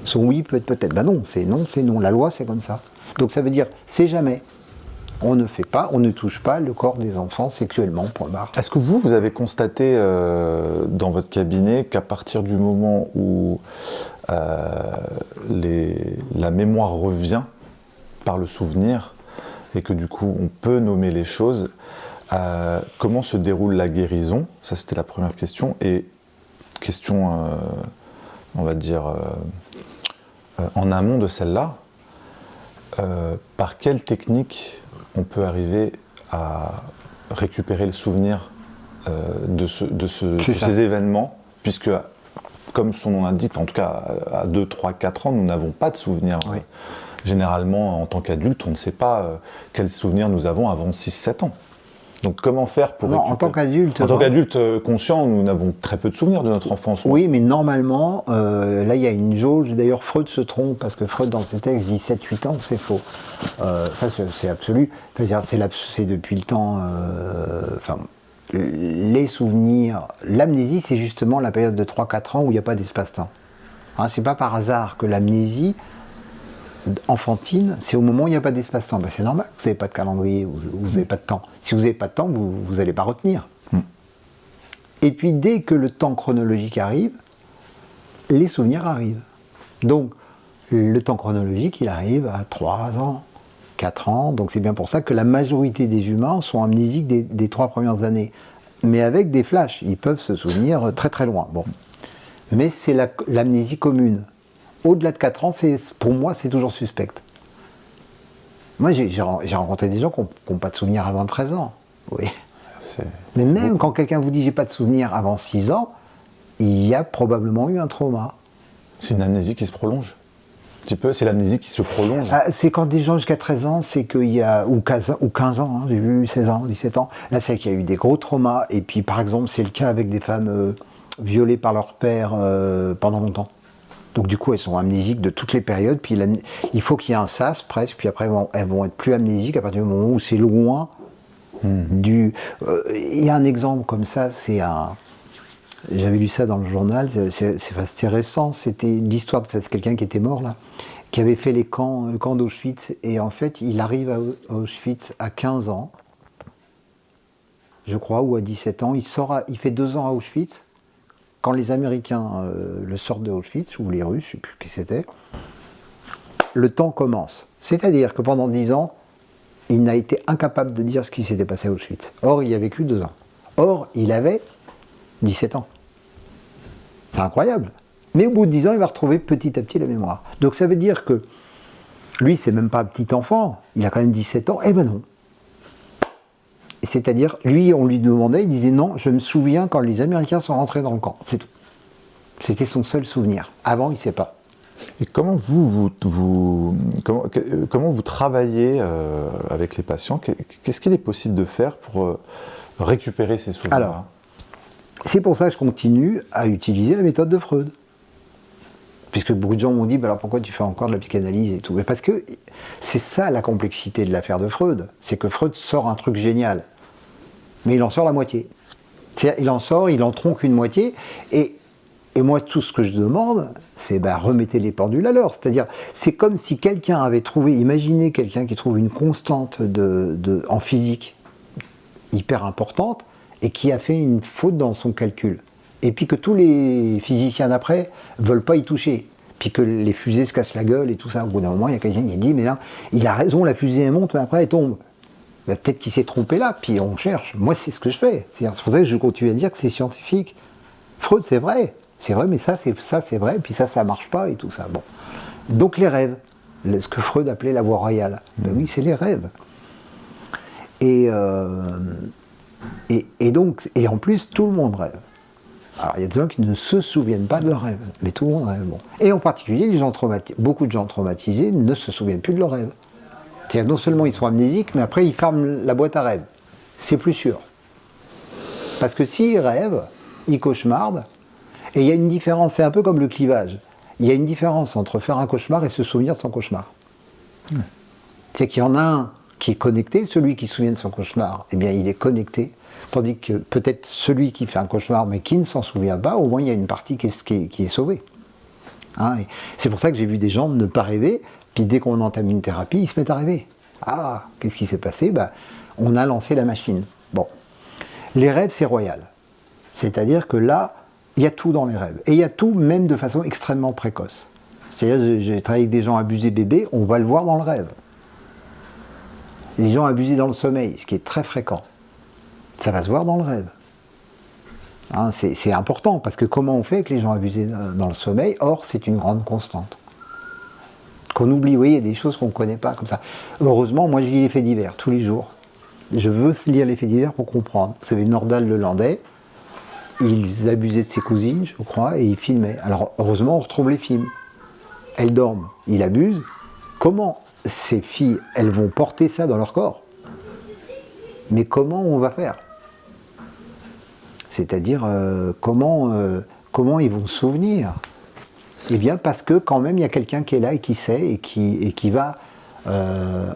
S2: Son oui peut être peut-être. Ben non, c'est non. La loi, c'est comme ça. Donc ça veut dire, c'est jamais. On ne fait pas, on ne touche pas le corps des enfants sexuellement, point barre.
S1: Est-ce que vous avez constaté dans votre cabinet qu'à partir du moment où la mémoire revient par le souvenir et que du coup on peut nommer les choses, comment se déroule la guérison ? Ça c'était la première question. Et question, on va dire, en amont de celle-là, par quelle technique on peut arriver à récupérer le souvenir de ces événements, puisque, comme son nom l'indique, en tout cas à 2, 3, 4 ans, nous n'avons pas de souvenir.
S2: Oui.
S1: Généralement, en tant qu'adulte, on ne sait pas quels souvenirs nous avons avant 6-7 ans. Donc comment faire pour récupérer ?
S2: En tant qu'adulte...
S1: En tant qu'adulte conscient, nous n'avons très peu de souvenirs de notre enfance.
S2: Oui, mais normalement, là il y a une jauge, d'ailleurs Freud se trompe, parce que Freud dans ses textes dit 7-8 ans, c'est faux. Ça c'est absolu, c'est depuis le temps... les souvenirs, l'amnésie c'est justement la période de 3-4 ans où il n'y a pas d'espace-temps. C'est pas par hasard que l'amnésie enfantine, c'est au moment où il n'y a pas d'espace-temps. C'est normal, vous n'avez pas de calendrier, vous n'avez pas de temps. Si vous n'avez pas de temps, vous n'allez pas retenir. Et puis dès que le temps chronologique arrive, les souvenirs arrivent. Donc le temps chronologique, il arrive à 3 ans, 4 ans, donc c'est bien pour ça que la majorité des humains sont amnésiques des 3 premières années. Mais avec des flashs, ils peuvent se souvenir très très loin. Bon. Mais c'est l'amnésie commune. Au-delà de 4 ans, pour moi, c'est toujours suspect. Moi, j'ai rencontré des gens qui n'ont pas de souvenirs avant 13 ans. Oui. Mais même quand quelqu'un vous dit « j'ai pas de souvenirs avant 6 ans », il y a probablement eu un trauma.
S1: C'est une amnésie qui se prolonge. Un petit peu, c'est l'amnésie qui se prolonge.
S2: C'est quand des gens jusqu'à 13 ans, c'est qu'il y a, ou 15 ans, j'ai vu 16 ans, 17 ans, là c'est qu'il y a eu des gros traumas. Et puis par exemple, c'est le cas avec des femmes violées par leur père pendant longtemps. Donc du coup, elles sont amnésiques de toutes les périodes, puis il faut qu'il y ait un sas presque, puis après elles vont être plus amnésiques à partir du moment où c'est loin du... Il y a un exemple comme ça, j'avais lu ça dans le journal, c'était récent, c'était l'histoire de quelqu'un qui était mort là, qui avait fait le camp d'Auschwitz, et en fait il arrive à Auschwitz à 15 ans, je crois, ou à 17 ans, il fait 2 ans à Auschwitz. Quand les Américains le sortent de Auschwitz, ou les Russes, je ne sais plus qui c'était, le temps commence. C'est-à-dire que pendant 10 ans, il n'a été incapable de dire ce qui s'était passé à Auschwitz. Or, il y a vécu 2 ans. Or, il avait 17 ans. C'est incroyable. Mais au bout de 10 ans, il va retrouver petit à petit la mémoire. Donc ça veut dire que lui, c'est même pas un petit enfant, il a quand même 17 ans. Eh ben non. C'est-à-dire, lui, on lui demandait, il disait non, je me souviens quand les Américains sont rentrés dans le camp. C'est tout. C'était son seul souvenir. Avant, il ne sait pas.
S1: Et comment comment vous travaillez avec les patients? Qu'est-ce qu'il est possible de faire pour récupérer ces souvenirs?
S2: Alors, c'est pour ça que je continue à utiliser la méthode de Freud. Puisque beaucoup de gens m'ont dit, bah alors pourquoi tu fais encore de la psychanalyse et tout? Mais parce que c'est ça la complexité de l'affaire de Freud. C'est que Freud sort un truc génial, mais il en sort la moitié. C'est-à-dire, il en tronque une moitié, et moi tout ce que je demande, c'est remettez les pendules à l'heure. C'est-à-dire, c'est comme si quelqu'un avait trouvé, imaginez quelqu'un qui trouve une constante en physique hyper importante, et qui a fait une faute dans son calcul. Et puis que tous les physiciens d'après veulent pas y toucher, puis que les fusées se cassent la gueule et tout ça. Au bout d'un moment, il y a quelqu'un qui dit, mais là, il a raison, la fusée elle monte, mais après elle tombe. Peut-être qu'il s'est trompé là, puis on cherche. Moi, c'est ce que je fais. C'est pour ça que je continue à dire que c'est scientifique. Freud, c'est vrai, mais ça, c'est vrai, puis ça marche pas et tout ça. Bon. Donc les rêves, ce que Freud appelait la voie royale. Ben oui, c'est les rêves. Et en plus, tout le monde rêve. Alors, il y a des gens qui ne se souviennent pas de leurs rêves, mais tout le monde rêve. Bon. Et en particulier, beaucoup de gens traumatisés ne se souviennent plus de leurs rêves. C'est-à-dire, non seulement ils sont amnésiques, mais après, ils ferment la boîte à rêves. C'est plus sûr. Parce que s'ils rêvent, ils cauchemardent, et il y a une différence, c'est un peu comme le clivage. Il y a une différence entre faire un cauchemar et se souvenir de son cauchemar. C'est qu'il y en a un qui est connecté, celui qui se souvient de son cauchemar, eh bien, il est connecté. Tandis que peut-être celui qui fait un cauchemar mais qui ne s'en souvient pas, au moins il y a une partie qui est sauvée. Hein, c'est pour ça que j'ai vu des gens ne pas rêver, puis dès qu'on entame une thérapie, ils se mettent à rêver. Ah, qu'est-ce qui s'est passé? On a lancé la machine. Bon. Les rêves, c'est royal. C'est-à-dire que là, il y a tout dans les rêves. Et il y a tout même de façon extrêmement précoce. C'est-à-dire, j'ai travaillé avec des gens abusés bébés, on va le voir dans le rêve. Les gens abusés dans le sommeil, ce qui est très fréquent. Ça va se voir dans le rêve. Hein, c'est important, parce que comment on fait avec les gens abusés dans le sommeil? Or, c'est une grande constante. Qu'on oublie, vous voyez, il y a des choses qu'on ne connaît pas comme ça. Heureusement, moi je lis les faits divers tous les jours. Je veux lire les faits divers pour comprendre. Vous savez, Nordal Lelandais, il abusait de ses cousines, je crois, et il filmait. Alors, heureusement, on retrouve les films. Elles dorment, il abuse. Comment ces filles, elles vont porter ça dans leur corps? Mais comment on va faire? C'est-à-dire, comment ils vont se souvenir? Eh bien, parce que quand même, il y a quelqu'un qui est là et qui sait et qui va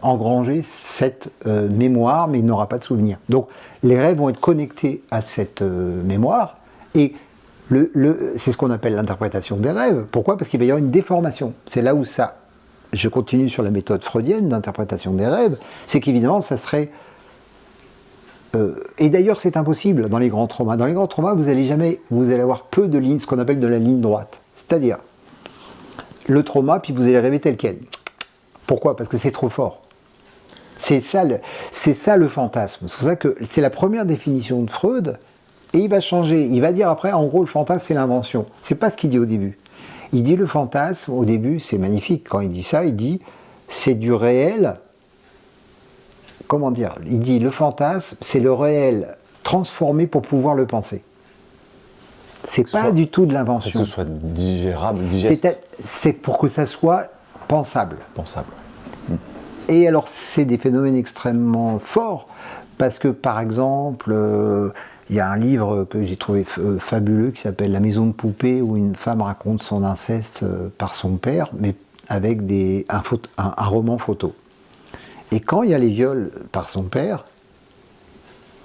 S2: engranger cette mémoire, mais il n'aura pas de souvenir. Donc, les rêves vont être connectés à cette mémoire, et c'est ce qu'on appelle l'interprétation des rêves. Pourquoi? Parce qu'il va y avoir une déformation. C'est là où je continue sur la méthode freudienne d'interprétation des rêves, c'est qu'évidemment, ça serait... et d'ailleurs, c'est impossible dans les grands traumas. Dans les grands traumas, vous allez avoir peu de lignes, ce qu'on appelle de la ligne droite. C'est-à-dire, le trauma, puis vous allez rêver tel quel. Pourquoi? Parce que c'est trop fort. C'est ça le fantasme. C'est pour ça que c'est la première définition de Freud, et il va changer. Il va dire après, en gros, le fantasme, c'est l'invention. C'est pas ce qu'il dit au début. Il dit le fantasme, au début, c'est magnifique. Quand il dit ça, il dit, c'est du réel... Comment dire? Il dit le fantasme, c'est le réel transformé pour pouvoir le penser. C'est pas du tout de l'invention.
S1: Que ce soit digérable, digeste.
S2: C'est pour que ça soit pensable.
S1: Pensable.
S2: Et alors, c'est des phénomènes extrêmement forts, parce que, par exemple, Il y a un livre que j'ai trouvé fabuleux qui s'appelle La maison de poupée, où une femme raconte son inceste par son père, mais avec un roman photo. Et quand il y a les viols par son père,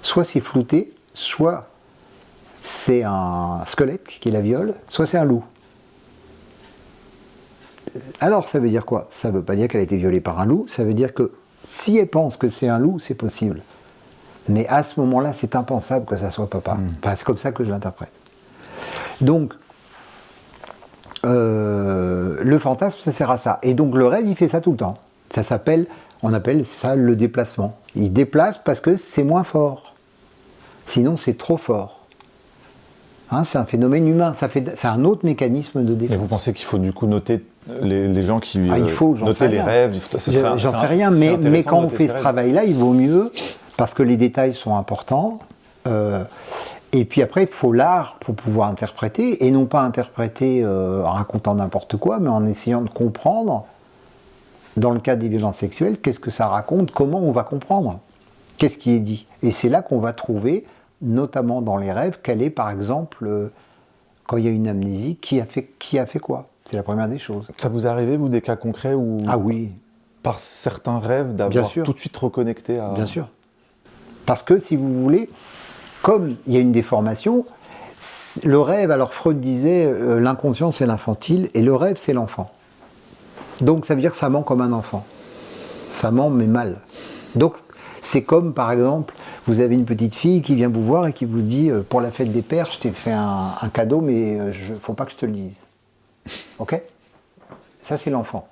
S2: soit c'est flouté, soit c'est un squelette qui la viole, soit c'est un loup. Alors ça veut dire quoi? Ça ne veut pas dire qu'elle a été violée par un loup, ça veut dire que si elle pense que c'est un loup, c'est possible. Mais à ce moment-là, c'est impensable que ça soit papa. Enfin, c'est comme ça que je l'interprète. Donc, le fantasme, ça sert à ça. Et donc le rêve, il fait ça tout le temps. On appelle ça le déplacement. Il déplace parce que c'est moins fort. Sinon, c'est trop fort. Hein, c'est un phénomène humain. C'est un autre mécanisme de défense.
S1: Et vous pensez qu'il faut du coup noter les gens qui
S2: il faut,
S1: noter les rêves?
S2: J'en sais rien, mais quand on fait ce travail-là, il vaut mieux, parce que les détails sont importants. Et puis après, il faut l'art pour pouvoir interpréter, et non pas interpréter en racontant n'importe quoi, mais en essayant de comprendre, dans le cas des violences sexuelles, qu'est-ce que ça raconte, comment on va comprendre, qu'est-ce qui est dit. Et c'est là qu'on va trouver, notamment dans les rêves, quelle est par exemple, quand il y a une amnésie, qui a fait quoi. C'est la première des choses.
S1: Ça vous arrive, vous, des cas concrets où,
S2: ah oui,
S1: par certains rêves, d'avoir tout de suite reconnecté à...
S2: Bien sûr. Parce que, si vous voulez, comme il y a une déformation, le rêve, alors Freud disait, l'inconscient c'est l'infantile, et le rêve c'est l'enfant. Donc ça veut dire que ça ment comme un enfant. Ça ment mais mal. Donc c'est comme par exemple, vous avez une petite fille qui vient vous voir et qui vous dit, pour la fête des pères, je t'ai fait un cadeau, mais il ne faut pas que je te le dise. Ok? Ça c'est l'enfant.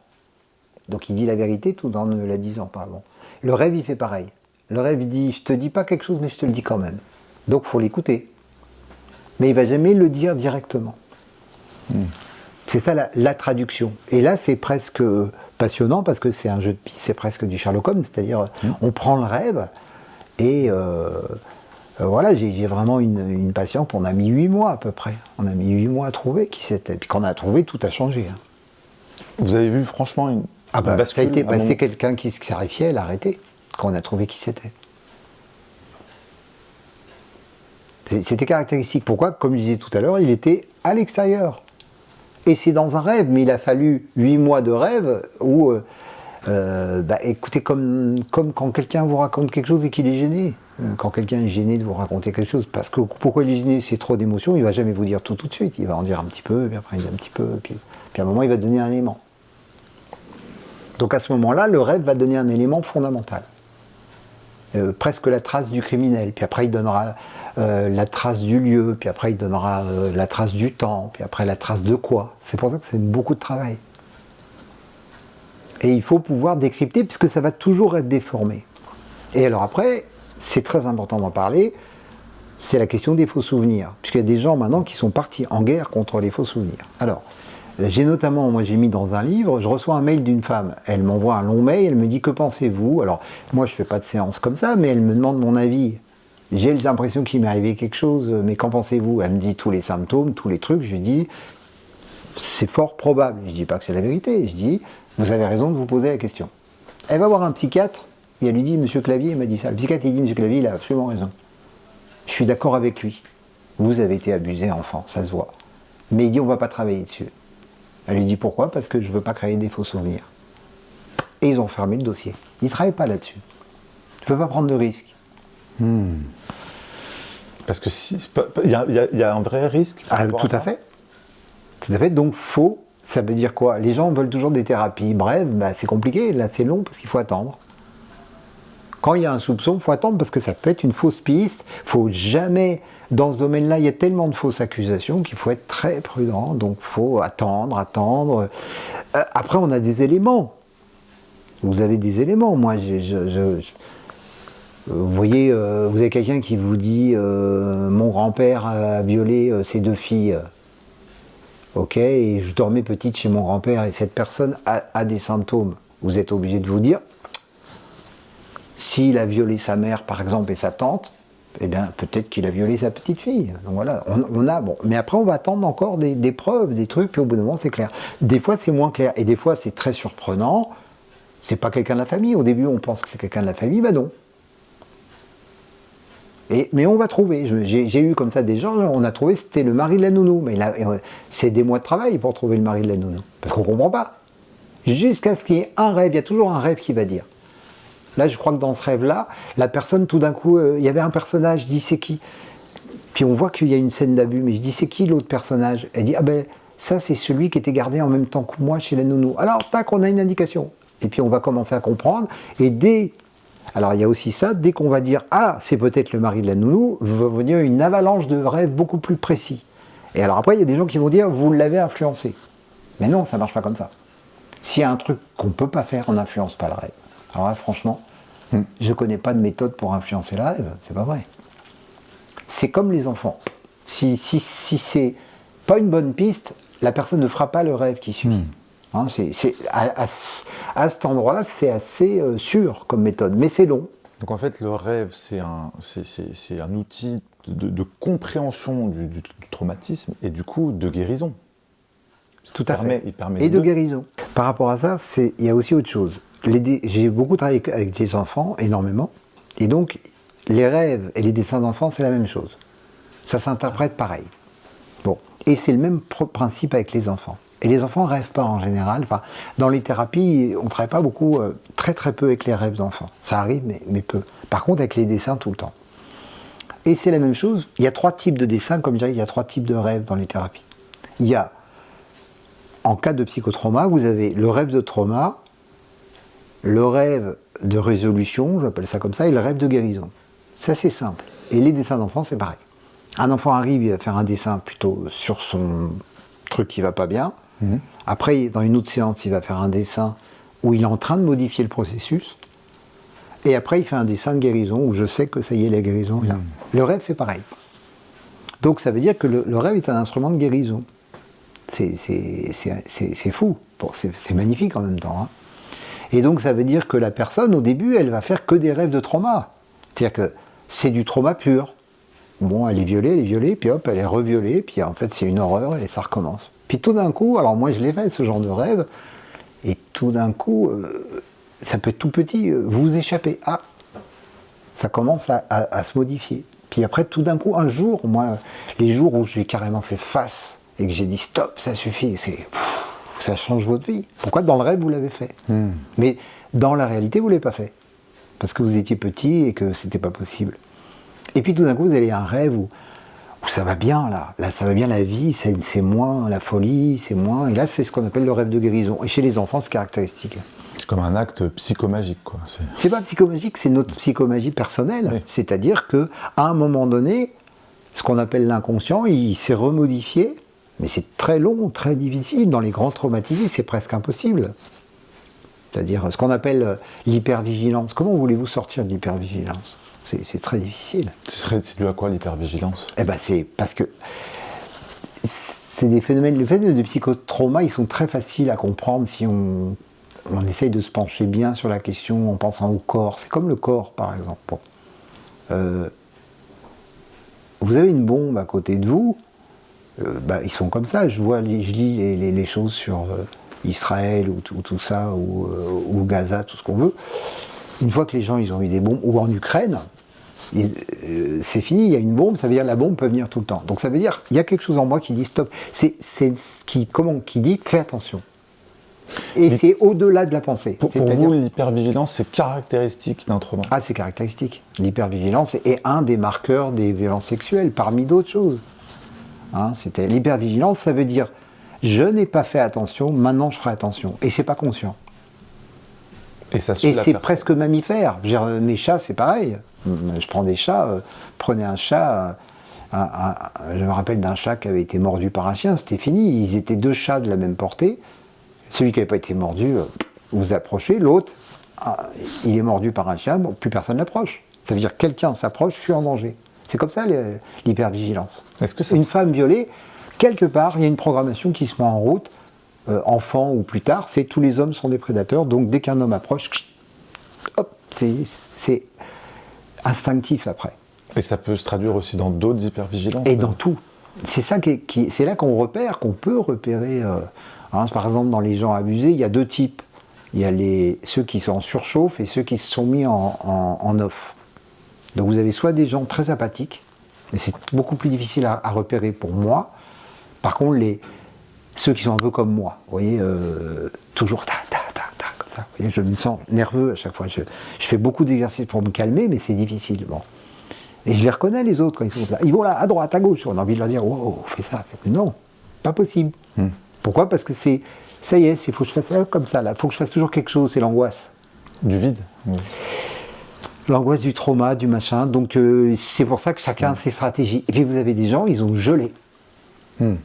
S2: Donc il dit la vérité tout en ne la disant pas. Bon. Le rêve il fait pareil. Le rêve il dit, je te dis pas quelque chose mais je te le dis quand même. Donc il faut l'écouter. Mais il ne va jamais le dire directement. C'est ça la traduction. Et là c'est presque passionnant parce que c'est un jeu de piste, c'est presque du Sherlock Holmes, c'est-à-dire on prend le rêve et voilà, j'ai vraiment une patiente, on a mis 8 mois à peu près. On a mis 8 mois à trouver qui c'était. Puis quand on a trouvé, tout a changé. Hein.
S1: Vous avez vu franchement une bascule?
S2: C'était quelqu'un qui se clarifiait, elle a arrêté quand on a trouvé qui c'était. C'était caractéristique. Pourquoi? Comme je disais tout à l'heure, il était à l'extérieur. Et c'est dans un rêve, mais il a fallu 8 mois de rêve où, écoutez, comme quand quelqu'un vous raconte quelque chose et qu'il est gêné. Quand quelqu'un est gêné de vous raconter quelque chose, parce que pourquoi il est gêné, c'est trop d'émotions, il ne va jamais vous dire tout de suite. Il va en dire un petit peu, puis après il dit un petit peu, puis à un moment il va donner un élément. Donc à ce moment-là, le rêve va donner un élément fondamental. Presque la trace du criminel, puis après il donnera la trace du lieu, puis après il donnera la trace du temps, puis après la trace de quoi. C'est pour ça que c'est beaucoup de travail. Et il faut pouvoir décrypter, puisque ça va toujours être déformé. Et alors après, c'est très important d'en parler, c'est la question des faux souvenirs, puisqu'il y a des gens maintenant qui sont partis en guerre contre les faux souvenirs. Alors, j'ai mis dans un livre, je reçois un mail d'une femme, elle m'envoie un long mail, elle me dit « Que pensez-vous » Alors, moi je ne fais pas de séance comme ça, mais elle me demande mon avis. J'ai l'impression qu'il m'est arrivé quelque chose, mais qu'en pensez-vous? Elle me dit tous les symptômes, tous les trucs, je lui dis « C'est fort probable ». Je ne dis pas que c'est la vérité, je dis « Vous avez raison de vous poser la question ». Elle va voir un psychiatre, et elle lui dit « Monsieur Clavier m'a dit ça ». Le psychiatre il dit « Monsieur Clavier, il a absolument raison. Je suis d'accord avec lui. Vous avez été abusé enfant, ça se voit. Mais il dit « On ne va pas travailler dessus ». Elle lui dit pourquoi? Parce que je ne veux pas créer des faux souvenirs. Et ils ont fermé le dossier. Ils ne travaillent pas là-dessus. Tu ne peux pas prendre de risques.
S1: Parce que il y a un vrai risque.
S2: Tout à fait. Tout à fait. Donc faux, ça veut dire quoi? Les gens veulent toujours des thérapies brèves, c'est compliqué, là c'est long parce qu'il faut attendre. Quand il y a un soupçon, il faut attendre parce que ça peut être une fausse piste. Il ne faut jamais, dans ce domaine-là, il y a tellement de fausses accusations qu'il faut être très prudent. Donc il faut attendre. Après, on a des éléments. Vous avez des éléments. Moi, vous voyez, vous avez quelqu'un qui vous dit mon grand-père a violé ses 2 filles. Ok, et je dormais petite chez mon grand-père et cette personne a des symptômes. Vous êtes obligé de vous dire, s'il a violé sa mère, par exemple, et sa tante, eh bien, peut-être qu'il a violé sa petite fille. Donc voilà, mais après, on va attendre encore des preuves, des trucs, puis au bout d'un moment, c'est clair. Des fois, c'est moins clair, et des fois, c'est très surprenant. C'est pas quelqu'un de la famille. Au début, on pense que c'est quelqu'un de la famille, ben non. Mais on va trouver. J'ai eu comme ça des gens, on a trouvé, c'était le mari de la nounou. Mais là, c'est des mois de travail pour trouver le mari de la nounou. Parce qu'on ne comprend pas. Jusqu'à ce qu'il y ait un rêve, il y a toujours un rêve qui va dire. Là, je crois que dans ce rêve-là, la personne, tout d'un coup, il y avait un personnage, je dis c'est qui? Puis on voit qu'il y a une scène d'abus, mais je dis c'est qui l'autre personnage? Elle dit ah ben ça c'est celui qui était gardé en même temps que moi chez la nounou. Alors tac, on a une indication. Et puis on va commencer à comprendre. Et alors il y a aussi ça, dès qu'on va dire ah c'est peut-être le mari de la nounou, va venir une avalanche de rêves beaucoup plus précis. Et alors après il y a des gens qui vont dire vous l'avez influencé. Mais non, ça marche pas comme ça. S'il y a un truc qu'on peut pas faire, on n'influence pas le rêve. Alors là franchement, je connais pas de méthode pour influencer le rêve, c'est pas vrai. C'est comme les enfants. Si c'est pas une bonne piste, la personne ne fera pas le rêve qui suit. Hein, à cet endroit-là, c'est assez sûr comme méthode, mais c'est long.
S1: Donc en fait, le rêve, c'est un outil de compréhension du traumatisme et du coup de guérison.
S2: Tout à fait.
S1: Il permet
S2: et de guérison. Par rapport à ça, il y a aussi autre chose. J'ai beaucoup travaillé avec des enfants, énormément, et donc les rêves et les dessins d'enfants, c'est la même chose. Ça s'interprète pareil. Bon. Et c'est le même principe avec les enfants. Et les enfants ne rêvent pas en général. Enfin, dans les thérapies, on ne travaille pas beaucoup, très très peu avec les rêves d'enfants. Ça arrive, mais peu. Par contre, avec les dessins, tout le temps. Et c'est la même chose. Il y a 3 types de dessins, comme je dirais, il y a 3 types de rêves dans les thérapies. Il y a, en cas de psychotrauma, vous avez le rêve de trauma, le rêve de résolution, j'appelle ça comme ça, et le rêve de guérison. C'est assez simple. Et les dessins d'enfants, c'est pareil. Un enfant arrive, il va faire un dessin plutôt sur son truc qui va pas bien. Après, dans une autre séance, il va faire un dessin où il est en train de modifier le processus. Et après, il fait un dessin de guérison où je sais que ça y est, la guérison est là. Le rêve fait pareil. Donc ça veut dire que le rêve est un instrument de guérison. C'est fou. Bon, c'est magnifique en même temps. Hein. Et donc ça veut dire que la personne, au début, elle va faire que des rêves de trauma. C'est-à-dire que c'est du trauma pur. Bon, elle est violée, puis hop, elle est reviolée, puis en fait c'est une horreur et ça recommence. Puis tout d'un coup, alors moi je l'ai fait ce genre de rêve, et tout d'un coup, ça peut être tout petit, vous vous échappez, ah, ça commence à se modifier. Puis après tout d'un coup, un jour, moi, les jours où j'ai carrément fait face, et que j'ai dit stop, ça suffit, ça change votre vie. Pourquoi dans le rêve vous l'avez fait? Mais dans la réalité vous ne l'avez pas fait. Parce que vous étiez petit et que c'était pas possible. Et puis tout d'un coup, vous avez un rêve où ça va bien, là. Là, ça va bien la vie, c'est moins la folie, c'est moins... Et là, c'est ce qu'on appelle le rêve de guérison. Et chez les enfants, c'est caractéristique.
S1: C'est comme un acte psychomagique, quoi.
S2: C'est pas psychomagique, c'est notre psychomagie personnelle. Oui. C'est-à-dire qu'à un moment donné, ce qu'on appelle l'inconscient, il s'est remodifié, mais c'est très long, très difficile. Dans les grands traumatisés, c'est presque impossible. C'est-à-dire ce qu'on appelle l'hypervigilance. Comment voulez-vous sortir de l'hypervigilance ? C'est très difficile.
S1: C'est dû à quoi l'hypervigilance?
S2: Eh ben c'est parce que c'est des phénomènes. Les phénomènes de psychotrauma, ils sont très faciles à comprendre si on essaye de se pencher bien sur la question en pensant au corps. C'est comme le corps, par exemple. Bon. Vous avez une bombe à côté de vous. Ils sont comme ça. Je lis les choses sur Israël ou tout ça ou Gaza, tout ce qu'on veut. Une fois que les gens ils ont eu des bombes, ou en Ukraine, c'est fini, il y a une bombe, ça veut dire que la bombe peut venir tout le temps. Donc ça veut dire il y a quelque chose en moi qui dit stop. C'est qui dit fais attention. Et c'est au-delà de la pensée.
S1: Pour vous, l'hypervigilance, c'est caractéristique d'un trauma?
S2: Ah, c'est caractéristique. L'hypervigilance est un des marqueurs des violences sexuelles, parmi d'autres choses. Hein, l'hypervigilance, ça veut dire je n'ai pas fait attention, maintenant je ferai attention. Et c'est pas conscient. Et c'est presque mammifère. Mes chats, c'est pareil. Je prends des chats, prenez un chat, je me rappelle d'un chat qui avait été mordu par un chien, c'était fini. Ils étaient 2 chats de la même portée. Celui qui n'avait pas été mordu, vous approchez, l'autre, il est mordu par un chien, bon, plus personne n'approche. Ça veut dire que quelqu'un s'approche, je suis en danger. C'est comme ça l'hypervigilance. Une femme violée, quelque part, il y a une programmation qui se met en route. Enfant ou plus tard, c'est tous les hommes sont des prédateurs, donc dès qu'un homme approche, hop, c'est instinctif après.
S1: Et ça peut se traduire aussi dans d'autres hypervigilances?
S2: Et dans tout. C'est ça c'est là qu'on peut repérer. Par exemple, dans les gens abusés, il y a 2 types. Il y a ceux qui sont en surchauffe et ceux qui se sont mis en off. Donc vous avez soit des gens très apathiques, et c'est beaucoup plus difficile à repérer pour moi. Par contre, ceux qui sont un peu comme moi, vous voyez, toujours comme ça. Vous voyez, je me sens nerveux à chaque fois. Je fais beaucoup d'exercices pour me calmer, mais c'est difficile. Bon. Et je les reconnais, les autres, quand ils sont là. Ils vont là, à droite, à gauche. On a envie de leur dire, wow, fais ça. Non, pas possible. Pourquoi? Parce que ça y est, il faut que je fasse ça comme ça. Il faut que je fasse toujours quelque chose, c'est l'angoisse.
S1: Du vide. Oui.
S2: L'angoisse du trauma, du machin. Donc c'est pour ça que chacun a ses stratégies. Et puis vous avez des gens, ils ont gelé.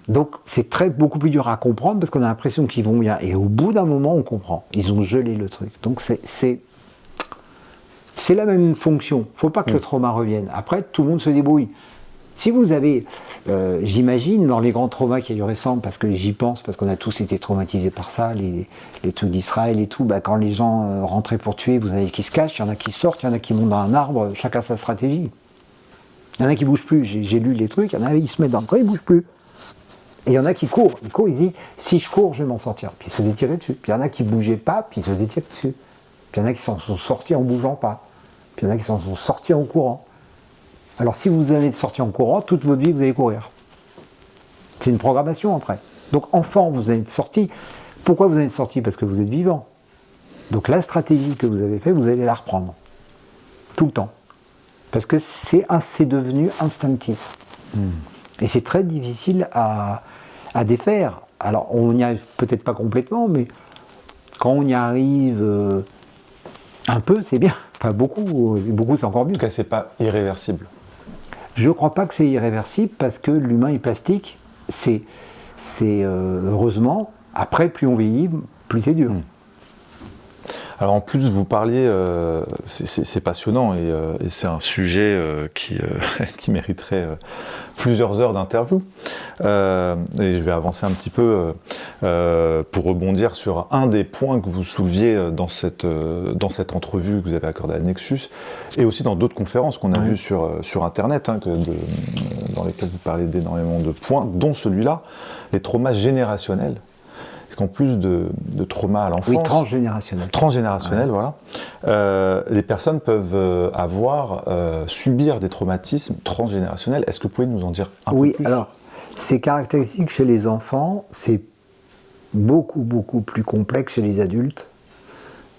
S2: Donc c'est beaucoup plus dur à comprendre parce qu'on a l'impression qu'ils vont bien. Et au bout d'un moment, on comprend. Ils ont gelé le truc. Donc c'est la même fonction. Faut pas que le trauma revienne. Après, tout le monde se débrouille. Si vous avez, j'imagine, dans les grands traumas qu'il y a eu récents, parce que j'y pense, parce qu'on a tous été traumatisés par ça, les trucs d'Israël et tout, quand les gens rentraient pour tuer, vous avez qui se cachent, il y en a qui sortent, il y en a qui montent dans un arbre, chacun sa stratégie. Il y en a qui bougent plus, j'ai lu les trucs, il y en a qui se mettent dans le coin, ils bougent plus. Et il y en a qui courent, ils disent, si je cours, je vais m'en sortir. Puis ils se faisaient tirer dessus. Puis il y en a qui bougeaient pas, puis ils se faisaient tirer dessus. Puis il y en a qui s'en sont sortis en bougeant pas. Puis il y en a qui s'en sont sortis en courant. Alors si vous allez sortir en courant, toute votre vie vous allez courir. C'est une programmation après. Donc enfant, vous allez être sorti. Pourquoi vous allez être sorti? Parce que vous êtes vivant. Donc la stratégie que vous avez faite, vous allez la reprendre. Tout le temps. Parce que c'est devenu instinctif. Et c'est très difficile à défaire. Alors on n'y arrive peut-être pas complètement, mais quand on y arrive un peu, c'est bien. Pas beaucoup, c'est encore mieux.
S1: En tout cas, c'est pas irréversible.
S2: Je ne crois pas que c'est irréversible parce que l'humain est plastique. C'est heureusement, après, plus on vieillit, plus c'est dur.
S1: Alors en plus, vous parliez, c'est passionnant et c'est un sujet qui mériterait plusieurs heures d'interview. Et je vais avancer un petit peu pour rebondir sur un des points que vous souleviez dans cette entrevue que vous avez accordée à Nexus et aussi dans d'autres conférences qu'on a vues sur Internet, dans lesquelles vous parlez d'énormément de points, dont celui-là, les traumas générationnels. Parce qu'en plus de trauma à l'enfance...
S2: Oui, transgénérationnel.
S1: Voilà. Les personnes peuvent subir des traumatismes transgénérationnels. Est-ce que vous pouvez nous en dire un peu plus?
S2: Oui, alors, c'est caractéristique chez les enfants, c'est beaucoup plus complexe chez les adultes,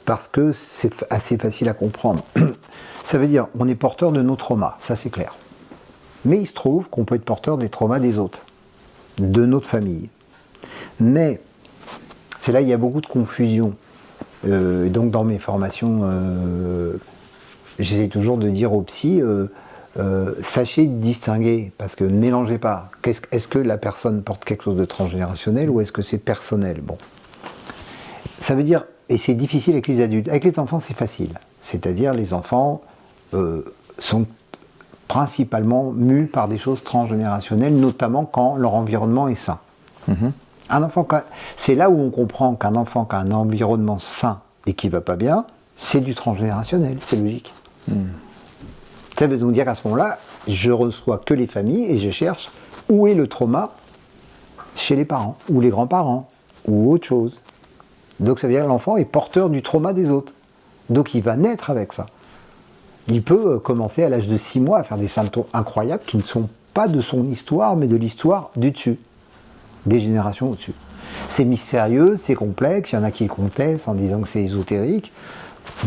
S2: parce que c'est assez facile à comprendre. Ça veut dire, on est porteur de nos traumas, ça c'est clair. Mais il se trouve qu'on peut être porteur des traumas des autres, de notre famille. Mais... c'est là il y a beaucoup de confusion. Donc dans mes formations, j'essaie toujours de dire aux psys, sachez distinguer, parce que ne mélangez pas. Est-ce que la personne porte quelque chose de transgénérationnel ou est-ce que c'est personnel? Bon. Ça veut dire, et c'est difficile avec les adultes, avec les enfants c'est facile. C'est-à-dire les enfants sont principalement mus par des choses transgénérationnelles, notamment quand leur environnement est sain. Un enfant, c'est là où on comprend qu'un enfant qui a un environnement sain et qui ne va pas bien, c'est du transgénérationnel, c'est logique. Ça veut donc dire qu'à ce moment-là, je reçois que les familles et je cherche où est le trauma chez les parents, ou les grands-parents, ou autre chose. Donc ça veut dire que l'enfant est porteur du trauma des autres. Donc il va naître avec ça. Il peut commencer à l'âge de 6 mois à faire des symptômes incroyables qui ne sont pas de son histoire, mais de l'histoire du dessus. Des générations au-dessus. C'est mystérieux, c'est complexe, il y en a qui contestent en disant que c'est ésotérique.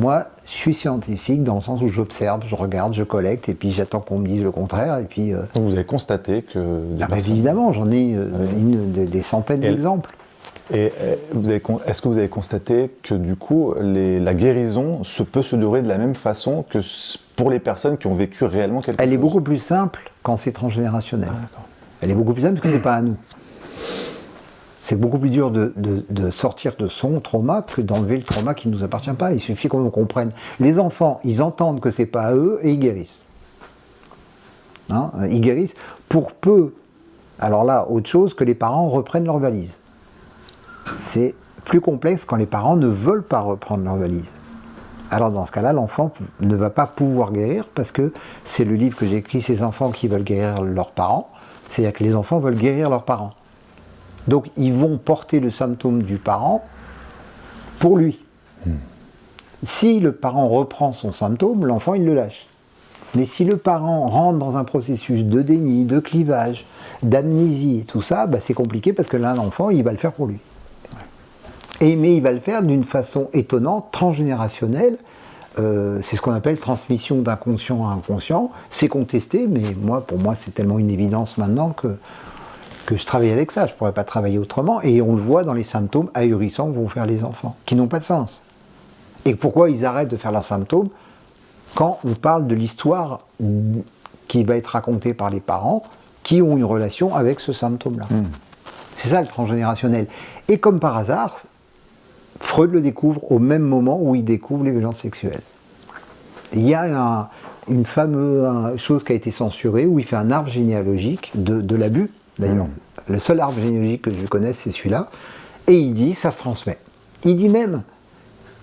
S2: Moi, je suis scientifique dans le sens où j'observe, je regarde, je collecte, et puis j'attends qu'on me dise le contraire, et puis...
S1: Vous avez constaté que...
S2: évidemment, j'en ai des centaines d'exemples.
S1: Et est-ce que vous avez constaté que du coup, la guérison peut se dérouler de la même façon que pour les personnes qui ont vécu réellement quelque chose?
S2: Elle est beaucoup plus simple quand c'est transgénérationnel. Elle est beaucoup plus simple parce que c'est pas à nous. C'est beaucoup plus dur de sortir de son trauma que d'enlever le trauma qui ne nous appartient pas. Il suffit qu'on comprenne. Les enfants, ils entendent que c'est pas à eux et ils guérissent. Ils guérissent pour peu. Alors là, autre chose, que les parents reprennent leur valise. C'est plus complexe quand les parents ne veulent pas reprendre leur valise. Alors dans ce cas-là, l'enfant ne va pas pouvoir guérir parce que c'est le livre que j'ai écrit, ces enfants qui veulent guérir leurs parents. C'est-à-dire que les enfants veulent guérir leurs parents. Donc ils vont porter le symptôme du parent pour lui. Si le parent reprend son symptôme, l'enfant il le lâche. Mais si le parent rentre dans un processus de déni, de clivage, d'amnésie, tout ça, c'est compliqué parce que là, l'enfant, il va le faire pour lui. Mais il va le faire d'une façon étonnante, transgénérationnelle. C'est ce qu'on appelle transmission d'inconscient à inconscient. C'est contesté, mais pour moi, c'est tellement une évidence maintenant que je travaille avec ça. Je ne pourrais pas travailler autrement. Et on le voit dans les symptômes ahurissants que vont faire les enfants, qui n'ont pas de sens. Et pourquoi ils arrêtent de faire leurs symptômes quand on parle de l'histoire qui va être racontée par les parents qui ont une relation avec ce symptôme-là. C'est ça le transgénérationnel. Et comme par hasard, Freud le découvre au même moment où il découvre les violences sexuelles. Il y a une fameuse chose qui a été censurée où il fait un arbre généalogique de l'abus, d'ailleurs. Le seul arbre généalogique que je connaisse, c'est celui-là. Et il dit, ça se transmet. Il dit même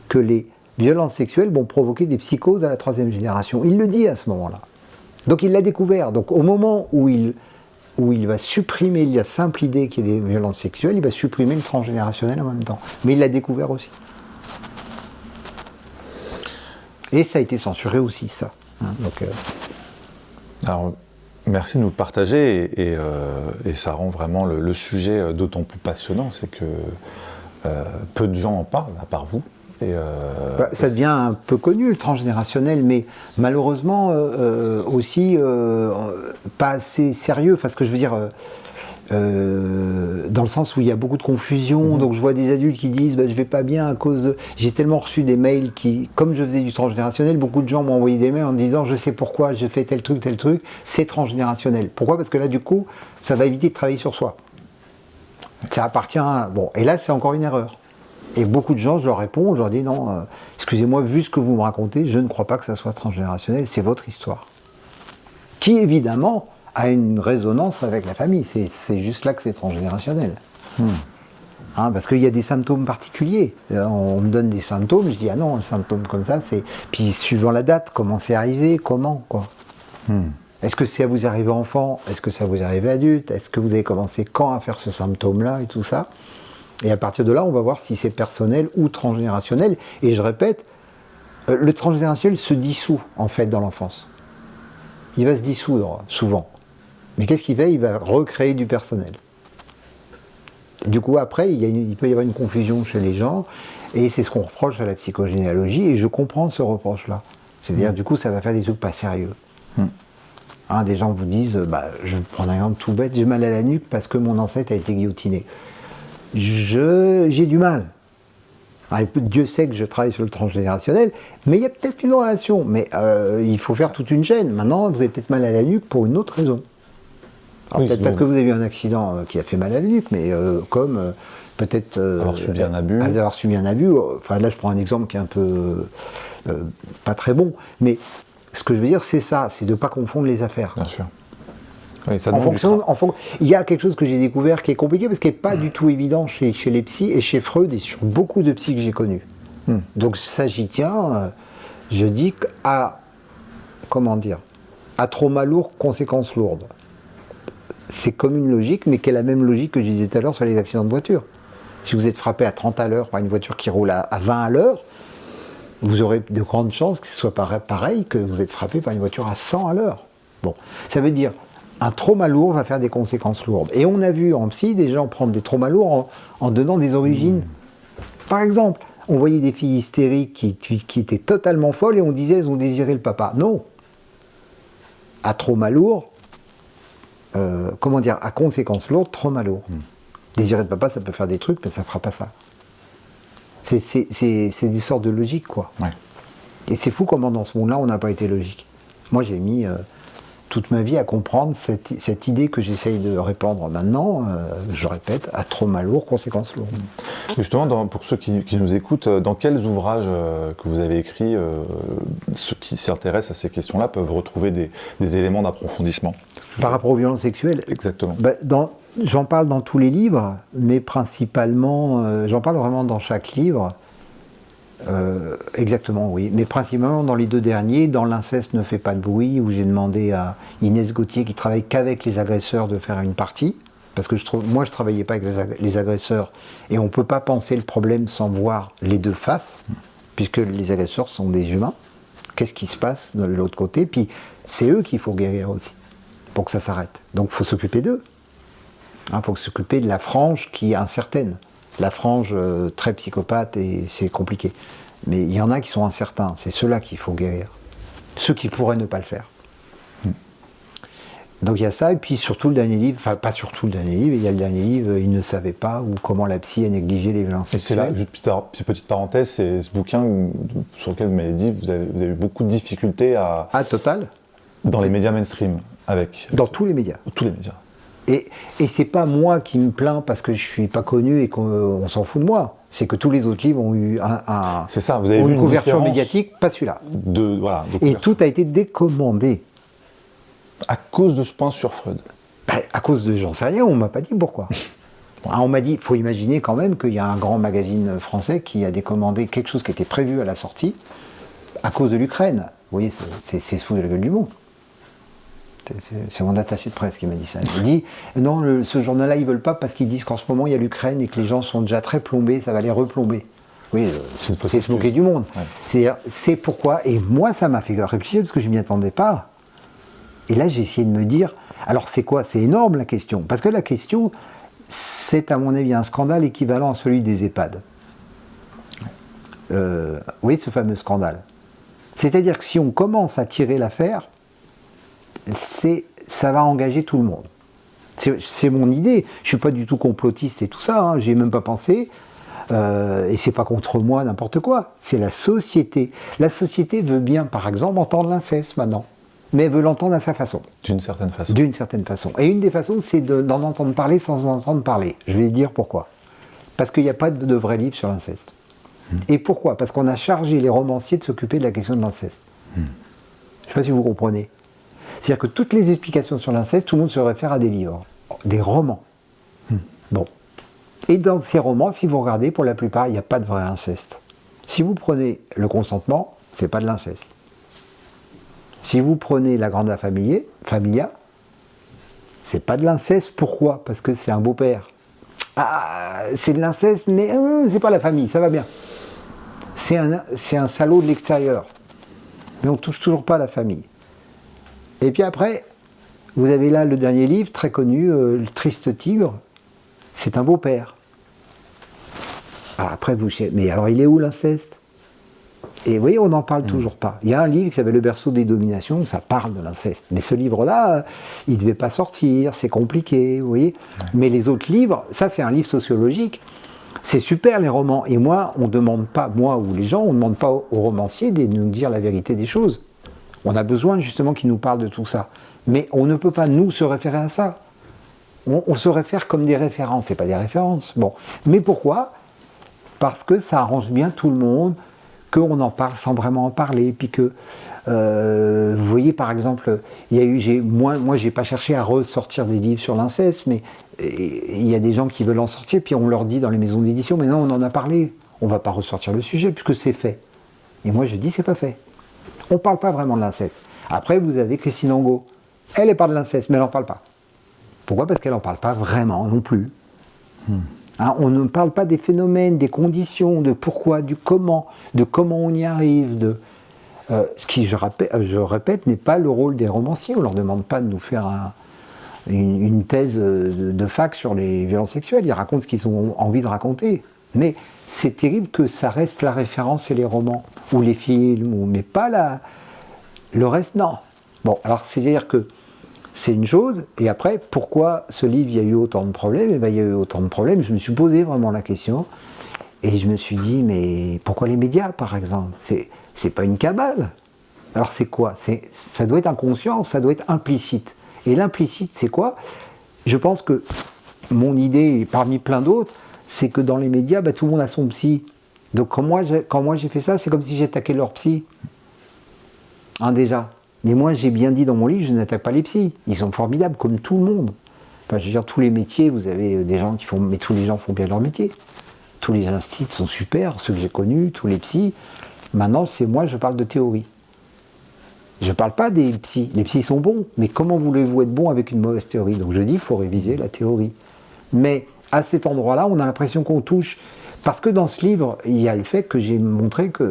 S2: que les violences sexuelles vont provoquer des psychoses à la 3e génération. Il le dit à ce moment-là. Donc il l'a découvert. Donc au moment où il va supprimer la simple idée qu'il y a des violences sexuelles, il va supprimer le transgénérationnel en même temps. Mais il l'a découvert aussi. Et ça a été censuré aussi, ça.
S1: Alors, merci de nous le partager, et ça rend vraiment le sujet d'autant plus passionnant, c'est que peu de gens en parlent, à part vous.
S2: Ça devient un peu connu, le transgénérationnel, mais malheureusement aussi pas assez sérieux. Enfin, ce que je veux dire, dans le sens où il y a beaucoup de confusion. Donc je vois des adultes qui disent je vais pas bien à cause de... J'ai tellement reçu des mails qui, comme je faisais du transgénérationnel, beaucoup de gens m'ont envoyé des mails en me disant je sais pourquoi, je fais tel truc, c'est transgénérationnel. Pourquoi ? Parce que là, du coup, ça va éviter de travailler sur soi. Ça appartient à... Bon, et là, c'est encore une erreur. Et beaucoup de gens, je leur réponds, je leur dis non, excusez-moi, vu ce que vous me racontez, je ne crois pas que ça soit transgénérationnel, c'est votre histoire. Qui évidemment a une résonance avec la famille, c'est juste là que c'est transgénérationnel. Parce qu'il y a des symptômes particuliers. On me donne des symptômes, je dis ah non, le symptôme comme ça, c'est. Puis suivant la date, comment c'est arrivé, comment, quoi. Est-ce que ça vous est arrivé enfant ? Est-ce que ça vous est arrivé adulte ? Est-ce que vous avez commencé quand à faire ce symptôme-là et tout ça ? Et à partir de là, on va voir si c'est personnel ou transgénérationnel. Et je répète, le transgénérationnel se dissout, en fait, dans l'enfance. Il va se dissoudre, souvent. Mais qu'est-ce qu'il fait ? Il va recréer du personnel. Du coup, après, il peut y avoir une confusion chez les gens, et c'est ce qu'on reproche à la psychogénéalogie, et je comprends ce reproche-là. C'est-à-dire, du coup, ça va faire des trucs pas sérieux. Des gens vous disent, je vais prendre un exemple tout bête, j'ai mal à la nuque parce que mon ancêtre a été guillotiné. J'ai du mal. Dieu sait que je travaille sur le transgénérationnel, mais il y a peut-être une relation. Mais il faut faire toute une chaîne. Maintenant, vous avez peut-être mal à la nuque pour une autre raison. Alors, peut-être parce que vous avez eu un accident qui a fait mal à la nuque, mais comme peut-être...
S1: avoir subi un abus.
S2: Avoir subi un abus. Enfin, là, je prends un exemple qui est un peu pas très bon. Mais ce que je veux dire, c'est ça, c'est de ne pas confondre les affaires.
S1: Bien sûr. Oui, ça
S2: il y a quelque chose que j'ai découvert qui est compliqué parce qu'il n'est pas du tout évident chez les psys et chez Freud et sur beaucoup de psys que j'ai connus. Donc ça, j'y tiens. Je dis à trauma lourd, conséquences lourdes. C'est comme une logique, mais qui est la même logique que je disais tout à l'heure sur les accidents de voiture. Si vous êtes frappé à 30 à l'heure par une voiture qui roule à 20 à l'heure, vous aurez de grandes chances que ce soit pareil que vous êtes frappé par une voiture à 100 à l'heure. Bon, ça veut dire un trauma lourd va faire des conséquences lourdes. Et on a vu en psy des gens prendre des traumas lourds en donnant des origines. Par exemple, on voyait des filles hystériques qui étaient totalement folles et on disait elles ont désiré le papa. Non. À trauma lourd, à conséquences lourdes, trauma lourd. Désirer le papa, ça peut faire des trucs, mais ça ne fera pas ça. C'est des sortes de logique, quoi.
S1: Ouais.
S2: Et c'est fou comment dans ce monde-là, on n'a pas été logique. Moi, j'ai mis toute ma vie à comprendre cette idée que j'essaye de répandre maintenant, je répète, à trauma lourd, conséquences lourdes.
S1: Justement, pour ceux qui nous écoutent, dans quels ouvrages que vous avez écrits, ceux qui s'intéressent à ces questions-là peuvent retrouver des éléments d'approfondissement ?
S2: Par rapport aux violences sexuelles ?
S1: Exactement.
S2: J'en parle dans tous les livres, mais principalement, j'en parle vraiment dans chaque livre. Exactement, oui. Mais principalement dans les 2 derniers, dans L'inceste ne fait pas de bruit, où j'ai demandé à Inès Gauthier, qui travaille qu'avec les agresseurs, de faire une partie. Parce que moi, je travaillais pas avec les agresseurs, et on peut pas penser le problème sans voir les deux faces, puisque les agresseurs sont des humains, Qu'est-ce qui se passe de l'autre côté? Puis c'est eux qu'il faut guérir aussi, pour que ça s'arrête. Donc il faut s'occuper d'eux. Il faut s'occuper de la frange qui est incertaine. La frange très psychopathe, et c'est compliqué. Mais il y en a qui sont incertains, c'est ceux-là qu'il faut guérir. Ceux qui pourraient ne pas le faire. Donc il y a ça, et puis surtout le dernier livre, enfin pas surtout le dernier livre, il y a le dernier livre, il ne savait pas, ou comment la psy a négligé les violences
S1: sexuelles. Et c'est là, juste petite parenthèse, c'est ce bouquin sur lequel vous m'avez dit, vous avez eu beaucoup de difficultés à...
S2: Ah, total.
S1: Dans les médias mainstream, avec...
S2: Dans tous les médias.
S1: Tous les médias.
S2: Et c'est pas moi qui me plains parce que je suis pas connu et qu'on s'en fout de moi. C'est que tous les autres livres ont eu
S1: c'est ça, vous avez vu
S2: une couverture médiatique, pas celui-là.
S1: Voilà,
S2: et tout a été décommandé.
S1: À cause de ce point sur Freud.
S2: À cause de j'en sais rien, on m'a pas dit pourquoi. On m'a dit, il faut imaginer quand même qu'il y a un grand magazine français qui a décommandé quelque chose qui était prévu à la sortie à cause de l'Ukraine. Vous voyez, c'est se foutre de la gueule du monde. C'est mon attaché de presse qui m'a dit ça. Il dit, non, ce journal-là, ils veulent pas parce qu'ils disent qu'en ce moment, il y a l'Ukraine et que les gens sont déjà très plombés, ça va les replomber. Oui, c'est se moquer du monde. Ouais. C'est pourquoi, et moi, ça m'a fait réfléchir parce que je m'y attendais pas. Et là, j'ai essayé de me dire, alors c'est quoi? C'est énorme la question. Parce que la question, c'est à mon avis un scandale équivalent à celui des EHPAD. Oui, ce fameux scandale. C'est-à-dire que si on commence à tirer l'affaire, ça va engager tout le monde. C'est mon idée. Je ne suis pas du tout complotiste et tout ça, j'y ai même pas pensé. Et c'est pas contre moi n'importe quoi. C'est la société. La société veut bien, par exemple, entendre l'inceste maintenant. Mais elle veut l'entendre à sa façon.
S1: D'une certaine façon.
S2: D'une certaine façon. Et une des façons, c'est d'en entendre parler sans en entendre parler. Je vais dire pourquoi. Parce qu'il n'y a pas de vrai livre sur l'inceste. Et pourquoi? Parce qu'on a chargé les romanciers de s'occuper de la question de l'inceste. Je ne sais pas si vous comprenez. C'est-à-dire que toutes les explications sur l'inceste, tout le monde se réfère à des livres, des romans. Bon. Et dans ces romans, si vous regardez, pour la plupart, il n'y a pas de vrai inceste. Si vous prenez le consentement, c'est pas de l'inceste. Si vous prenez la Grande Familia, c'est pas de l'inceste. Pourquoi? Parce que c'est un beau-père. Ah, c'est de l'inceste, mais c'est pas la famille, ça va bien. C'est un salaud de l'extérieur. Mais on touche toujours pas à la famille. Et puis après, vous avez là le dernier livre, très connu, Le Triste Tigre. C'est un beau-père. Après, mais alors il est où l'inceste? Et vous voyez, on n'en parle toujours pas. Il y a un livre qui s'appelle Le Berceau des dominations, où ça parle de l'inceste. Mais ce livre-là, il ne devait pas sortir, c'est compliqué, vous voyez. Mais les autres livres, ça c'est un livre sociologique. C'est super les romans. Et moi, on ne demande pas, moi ou les gens, on ne demande pas aux romanciers de nous dire la vérité des choses. On a besoin justement qu'ils nous parlent de tout ça. Mais on ne peut pas, nous, se référer à ça. On se réfère comme des références, c'est pas des références. Bon. Mais pourquoi? Parce que ça arrange bien tout le monde, qu'on en parle sans vraiment en parler, puis que, vous voyez par exemple, il y a eu, moi j'ai pas cherché à ressortir des livres sur l'inceste, mais il y a des gens qui veulent en sortir, puis on leur dit dans les maisons d'édition, mais non, on en a parlé, on va pas ressortir le sujet, puisque c'est fait. Et moi je dis, c'est pas fait. On parle pas vraiment de l'inceste. Après, vous avez Christine Angot, elle parle de l'inceste, mais elle en parle pas. Pourquoi? Parce qu'elle en parle pas vraiment non plus. On ne parle pas des phénomènes, des conditions, de pourquoi, du comment, de comment on y arrive. Ce qui, je répète, n'est pas le rôle des romanciers. On ne leur demande pas de nous faire une thèse de fac sur les violences sexuelles. Ils racontent ce qu'ils ont envie de raconter. Mais c'est terrible que ça reste la référence et les romans, ou les films, mais pas le reste, non. Bon, alors c'est-à-dire que c'est une chose, et après, pourquoi ce livre, il y a eu autant de problèmes? Eh bien, il y a eu autant de problèmes, je me suis posé vraiment la question, et je me suis dit, mais pourquoi les médias, par exemple? C'est pas une cabale. Alors c'est quoi? Ça doit être inconscient, ça doit être implicite. Et l'implicite, c'est quoi? Je pense que mon idée, parmi plein d'autres, c'est que dans les médias, tout le monde a son psy. Donc quand moi j'ai fait ça, c'est comme si j'attaquais leur psy. Déjà. Mais moi, j'ai bien dit dans mon livre, je n'attaque pas les psys. Ils sont formidables, comme tout le monde. Enfin, je veux dire, tous les métiers, vous avez des gens qui font... Mais tous les gens font bien leur métier. Tous les instituts sont super, ceux que j'ai connus, tous les psys. Maintenant, c'est moi, je parle de théorie. Je ne parle pas des psys. Les psys sont bons, mais comment voulez-vous être bon avec une mauvaise théorie? Donc je dis, il faut réviser la théorie. Mais à cet endroit-là, on a l'impression qu'on touche Parce que dans ce livre, il y a le fait que j'ai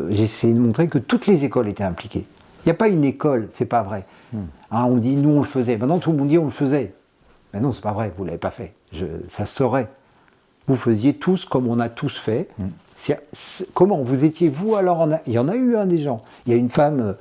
S2: essayé de montrer que toutes les écoles étaient impliquées. Il n'y a pas une école, c'est pas vrai. Hein, on dit, nous on le faisait. Maintenant tout le monde dit, on le faisait. Mais non, c'est pas vrai, vous ne l'avez pas fait. Ça se saurait. Vous faisiez tous comme on a tous fait. Comment vous étiez, vous alors il y en a eu des gens. Il y a une femme,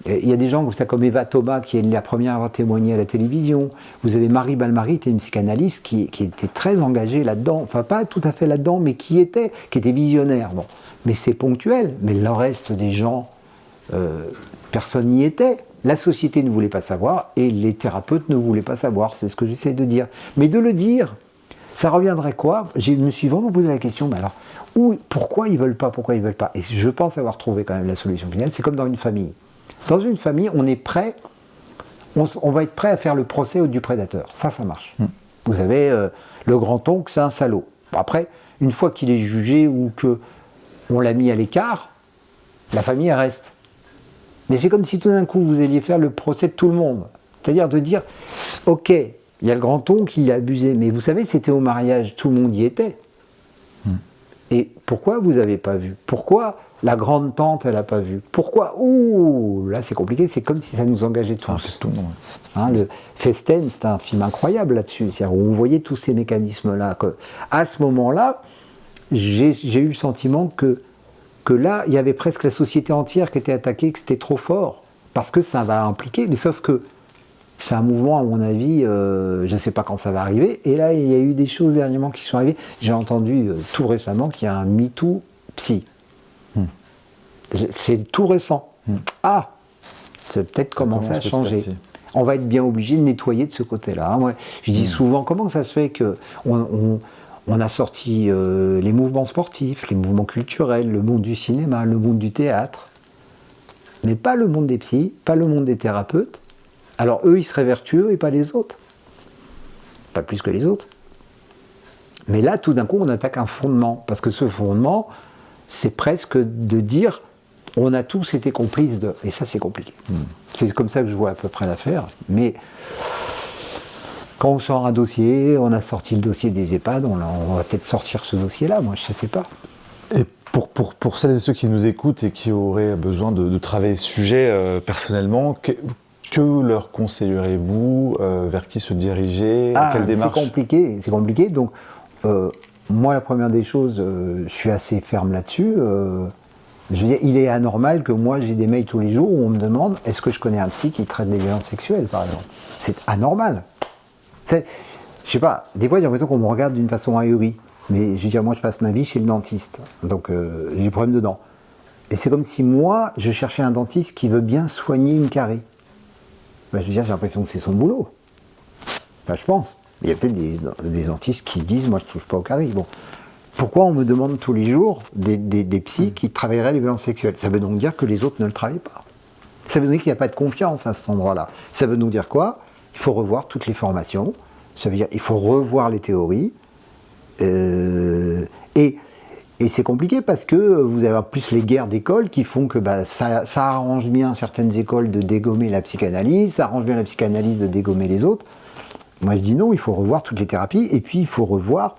S2: il y a des gens comme Eva Thomas qui est la première à avoir témoigné à la télévision. Vous avez Marie Balmary, qui était une psychanalyste qui était très engagée là-dedans. Enfin, pas tout à fait là-dedans, mais qui était visionnaire. Bon. Mais c'est ponctuel. Mais le reste des gens, personne n'y était. La société ne voulait pas savoir et les thérapeutes ne voulaient pas savoir. C'est ce que j'essaie de dire. Mais de le dire, ça reviendrait quoi? Je me suis vraiment posé la question, mais alors, pourquoi ils veulent pas? Et je pense avoir trouvé quand même la solution finale. C'est comme dans une famille. Dans une famille, on est prêt, on va être prêt à faire le procès du prédateur. Ça marche. Vous savez, le grand-oncle, c'est un salaud. Après, une fois qu'il est jugé ou qu'on l'a mis à l'écart, la famille elle reste. Mais c'est comme si tout d'un coup vous alliez faire le procès de tout le monde. C'est-à-dire de dire, ok, il y a le grand-oncle, il a abusé, mais vous savez, c'était au mariage, tout le monde y était. Et pourquoi vous n'avez pas vu? Pourquoi la grande-tante, elle n'a pas vu? Pourquoi? Ouh, là c'est compliqué, c'est comme si ça nous engageait tous.
S1: Tout le monde.
S2: Hein, le Festen, c'est un film incroyable là-dessus, c'est-à-dire où vous voyez tous ces mécanismes-là. À ce moment-là, j'ai eu le sentiment que là, il y avait presque la société entière qui était attaquée, que c'était trop fort, parce que ça va impliquer, mais sauf que c'est un mouvement, à mon avis, je ne sais pas quand ça va arriver, et là, il y a eu des choses dernièrement qui sont arrivées. J'ai entendu tout récemment qu'il y a un MeToo psy. C'est tout récent. Ah, c'est peut-être commencé à changer. On va être bien obligé de nettoyer de ce côté-là. Hein. Ouais. Je dis souvent, comment ça se fait qu'on a sorti les mouvements sportifs, les mouvements culturels, le monde du cinéma, le monde du théâtre, mais pas le monde des psys, pas le monde des thérapeutes. Alors eux, ils seraient vertueux et pas les autres. Pas plus que les autres. Mais là, tout d'un coup, on attaque un fondement. Parce que ce fondement, c'est presque de dire, on a tous été complices de... Et ça, c'est compliqué. C'est comme ça que je vois à peu près l'affaire. Mais quand on sort un dossier, on a sorti le dossier des EHPAD, on va peut-être sortir ce dossier-là, moi, je ne sais pas.
S1: Et pour celles et ceux qui nous écoutent et qui auraient besoin de travailler ce sujet personnellement, que leur conseillerez-vous? Vers qui se diriger? Quelle démarche?
S2: C'est compliqué. Donc, moi, la première des choses, je suis assez ferme là-dessus. Je veux dire, il est anormal que moi, j'ai des mails tous les jours où on me demande est-ce que je connais un psy qui traite des violences sexuelles, par exemple. C'est anormal. Je sais pas, des fois, j'ai l'impression qu'on me regarde d'une façon ahurie. Mais je veux dire, moi, je passe ma vie chez le dentiste. Donc, j'ai des problèmes de dents. Et c'est comme si moi, je cherchais un dentiste qui veut bien soigner une carie. Ben, je veux dire, j'ai l'impression que c'est son boulot. Enfin, je pense. Il y a peut-être des dentistes qui disent, moi, je ne touche pas aux caries. Bon. Pourquoi on me demande tous les jours des psys qui travailleraient les violences sexuelles? Ça veut donc dire que les autres ne le travaillent pas. Ça veut dire qu'il n'y a pas de confiance à cet endroit-là. Ça veut donc dire quoi? Il faut revoir toutes les formations. Ça veut dire qu'il faut revoir les théories. Et c'est compliqué parce que vous avez en plus les guerres d'écoles qui font que ça arrange bien certaines écoles de dégommer la psychanalyse, ça arrange bien la psychanalyse de dégommer les autres. Moi je dis non, il faut revoir toutes les thérapies et puis il faut revoir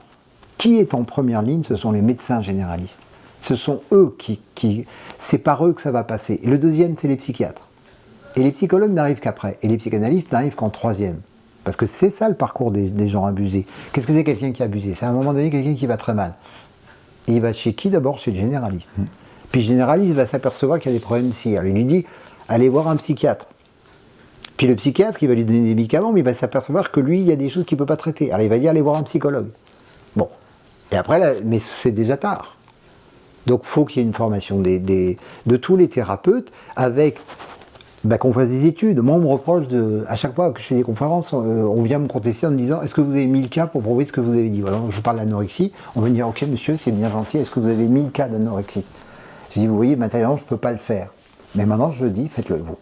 S2: qui est en première ligne, ce sont les médecins généralistes. Ce sont eux c'est par eux que ça va passer. Et le deuxième, c'est les psychiatres. Et les psychologues n'arrivent qu'après. Et les psychanalystes n'arrivent qu'en troisième. Parce que c'est ça le parcours des gens abusés. Qu'est-ce que c'est quelqu'un qui est abusé? C'est à un moment donné quelqu'un qui va très mal. Et il va chez qui d'abord? Chez le généraliste. Puis le généraliste va s'apercevoir qu'il y a des problèmes psy. Alors il lui dit, allez voir un psychiatre. Puis le psychiatre, il va lui donner des médicaments, mais il va s'apercevoir que lui, il y a des choses qu'il ne peut pas traiter. Alors il va dire, allez voir un psychologue. Bon. Et après, là, mais c'est déjà tard. Donc il faut qu'il y ait une formation de tous les thérapeutes avec... qu'on fasse des études. Moi, on me reproche à chaque fois que je fais des conférences, on vient me contester en me disant est-ce que vous avez 1000 cas pour prouver ce que vous avez dit? Voilà, je parle d'anorexie, on va me dire ok monsieur, c'est bien gentil, est-ce que vous avez 1000 cas d'anorexie? Je dis vous voyez, matériellement, je ne peux pas le faire. Mais maintenant, je le dis, faites-le vous.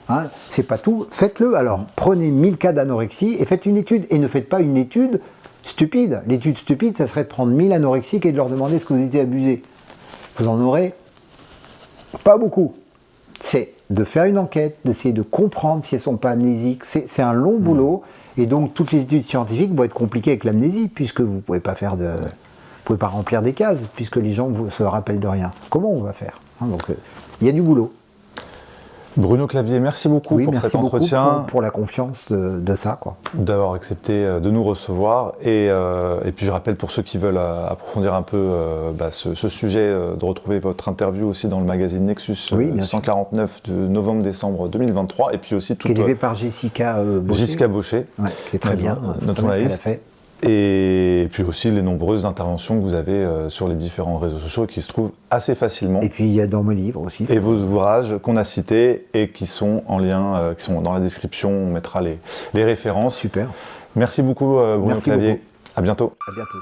S2: Hein, c'est pas tout, faites-le alors. Prenez 1000 cas d'anorexie et faites une étude. Et ne faites pas une étude stupide. L'étude stupide, ça serait de prendre 1000 anorexiques et de leur demander ce que vous étiez abusé. Vous en aurez pas beaucoup. C'est de faire une enquête, d'essayer de comprendre si elles ne sont pas amnésiques. C'est un long boulot, et donc toutes les études scientifiques vont être compliquées avec l'amnésie, puisque vous ne pouvez pas faire pouvez pas remplir des cases, puisque les gens se rappellent de rien. Comment on va faire, hein? Donc, il y a du boulot.
S1: Bruno Clavier, merci beaucoup pour
S2: merci
S1: cet entretien.
S2: pour la confiance de ça, quoi.
S1: D'avoir accepté de nous recevoir. Et puis je rappelle pour ceux qui veulent approfondir un peu ce sujet, de retrouver votre interview aussi dans le magazine Nexus 149 de novembre-décembre 2023. Et puis aussi
S2: qui est élevé par Jessica Baucher.
S1: Jessica Baucher,
S2: qui est très bien,
S1: notre journaliste. Et puis aussi les nombreuses interventions que vous avez sur les différents réseaux sociaux et qui se trouvent assez facilement.
S2: Et puis il y a dans mes livres aussi.
S1: Et vos ouvrages qu'on a cités et qui sont en lien, qui sont dans la description, on mettra les références.
S2: Super.
S1: Merci beaucoup Bruno Clavier. À bientôt.
S2: À bientôt.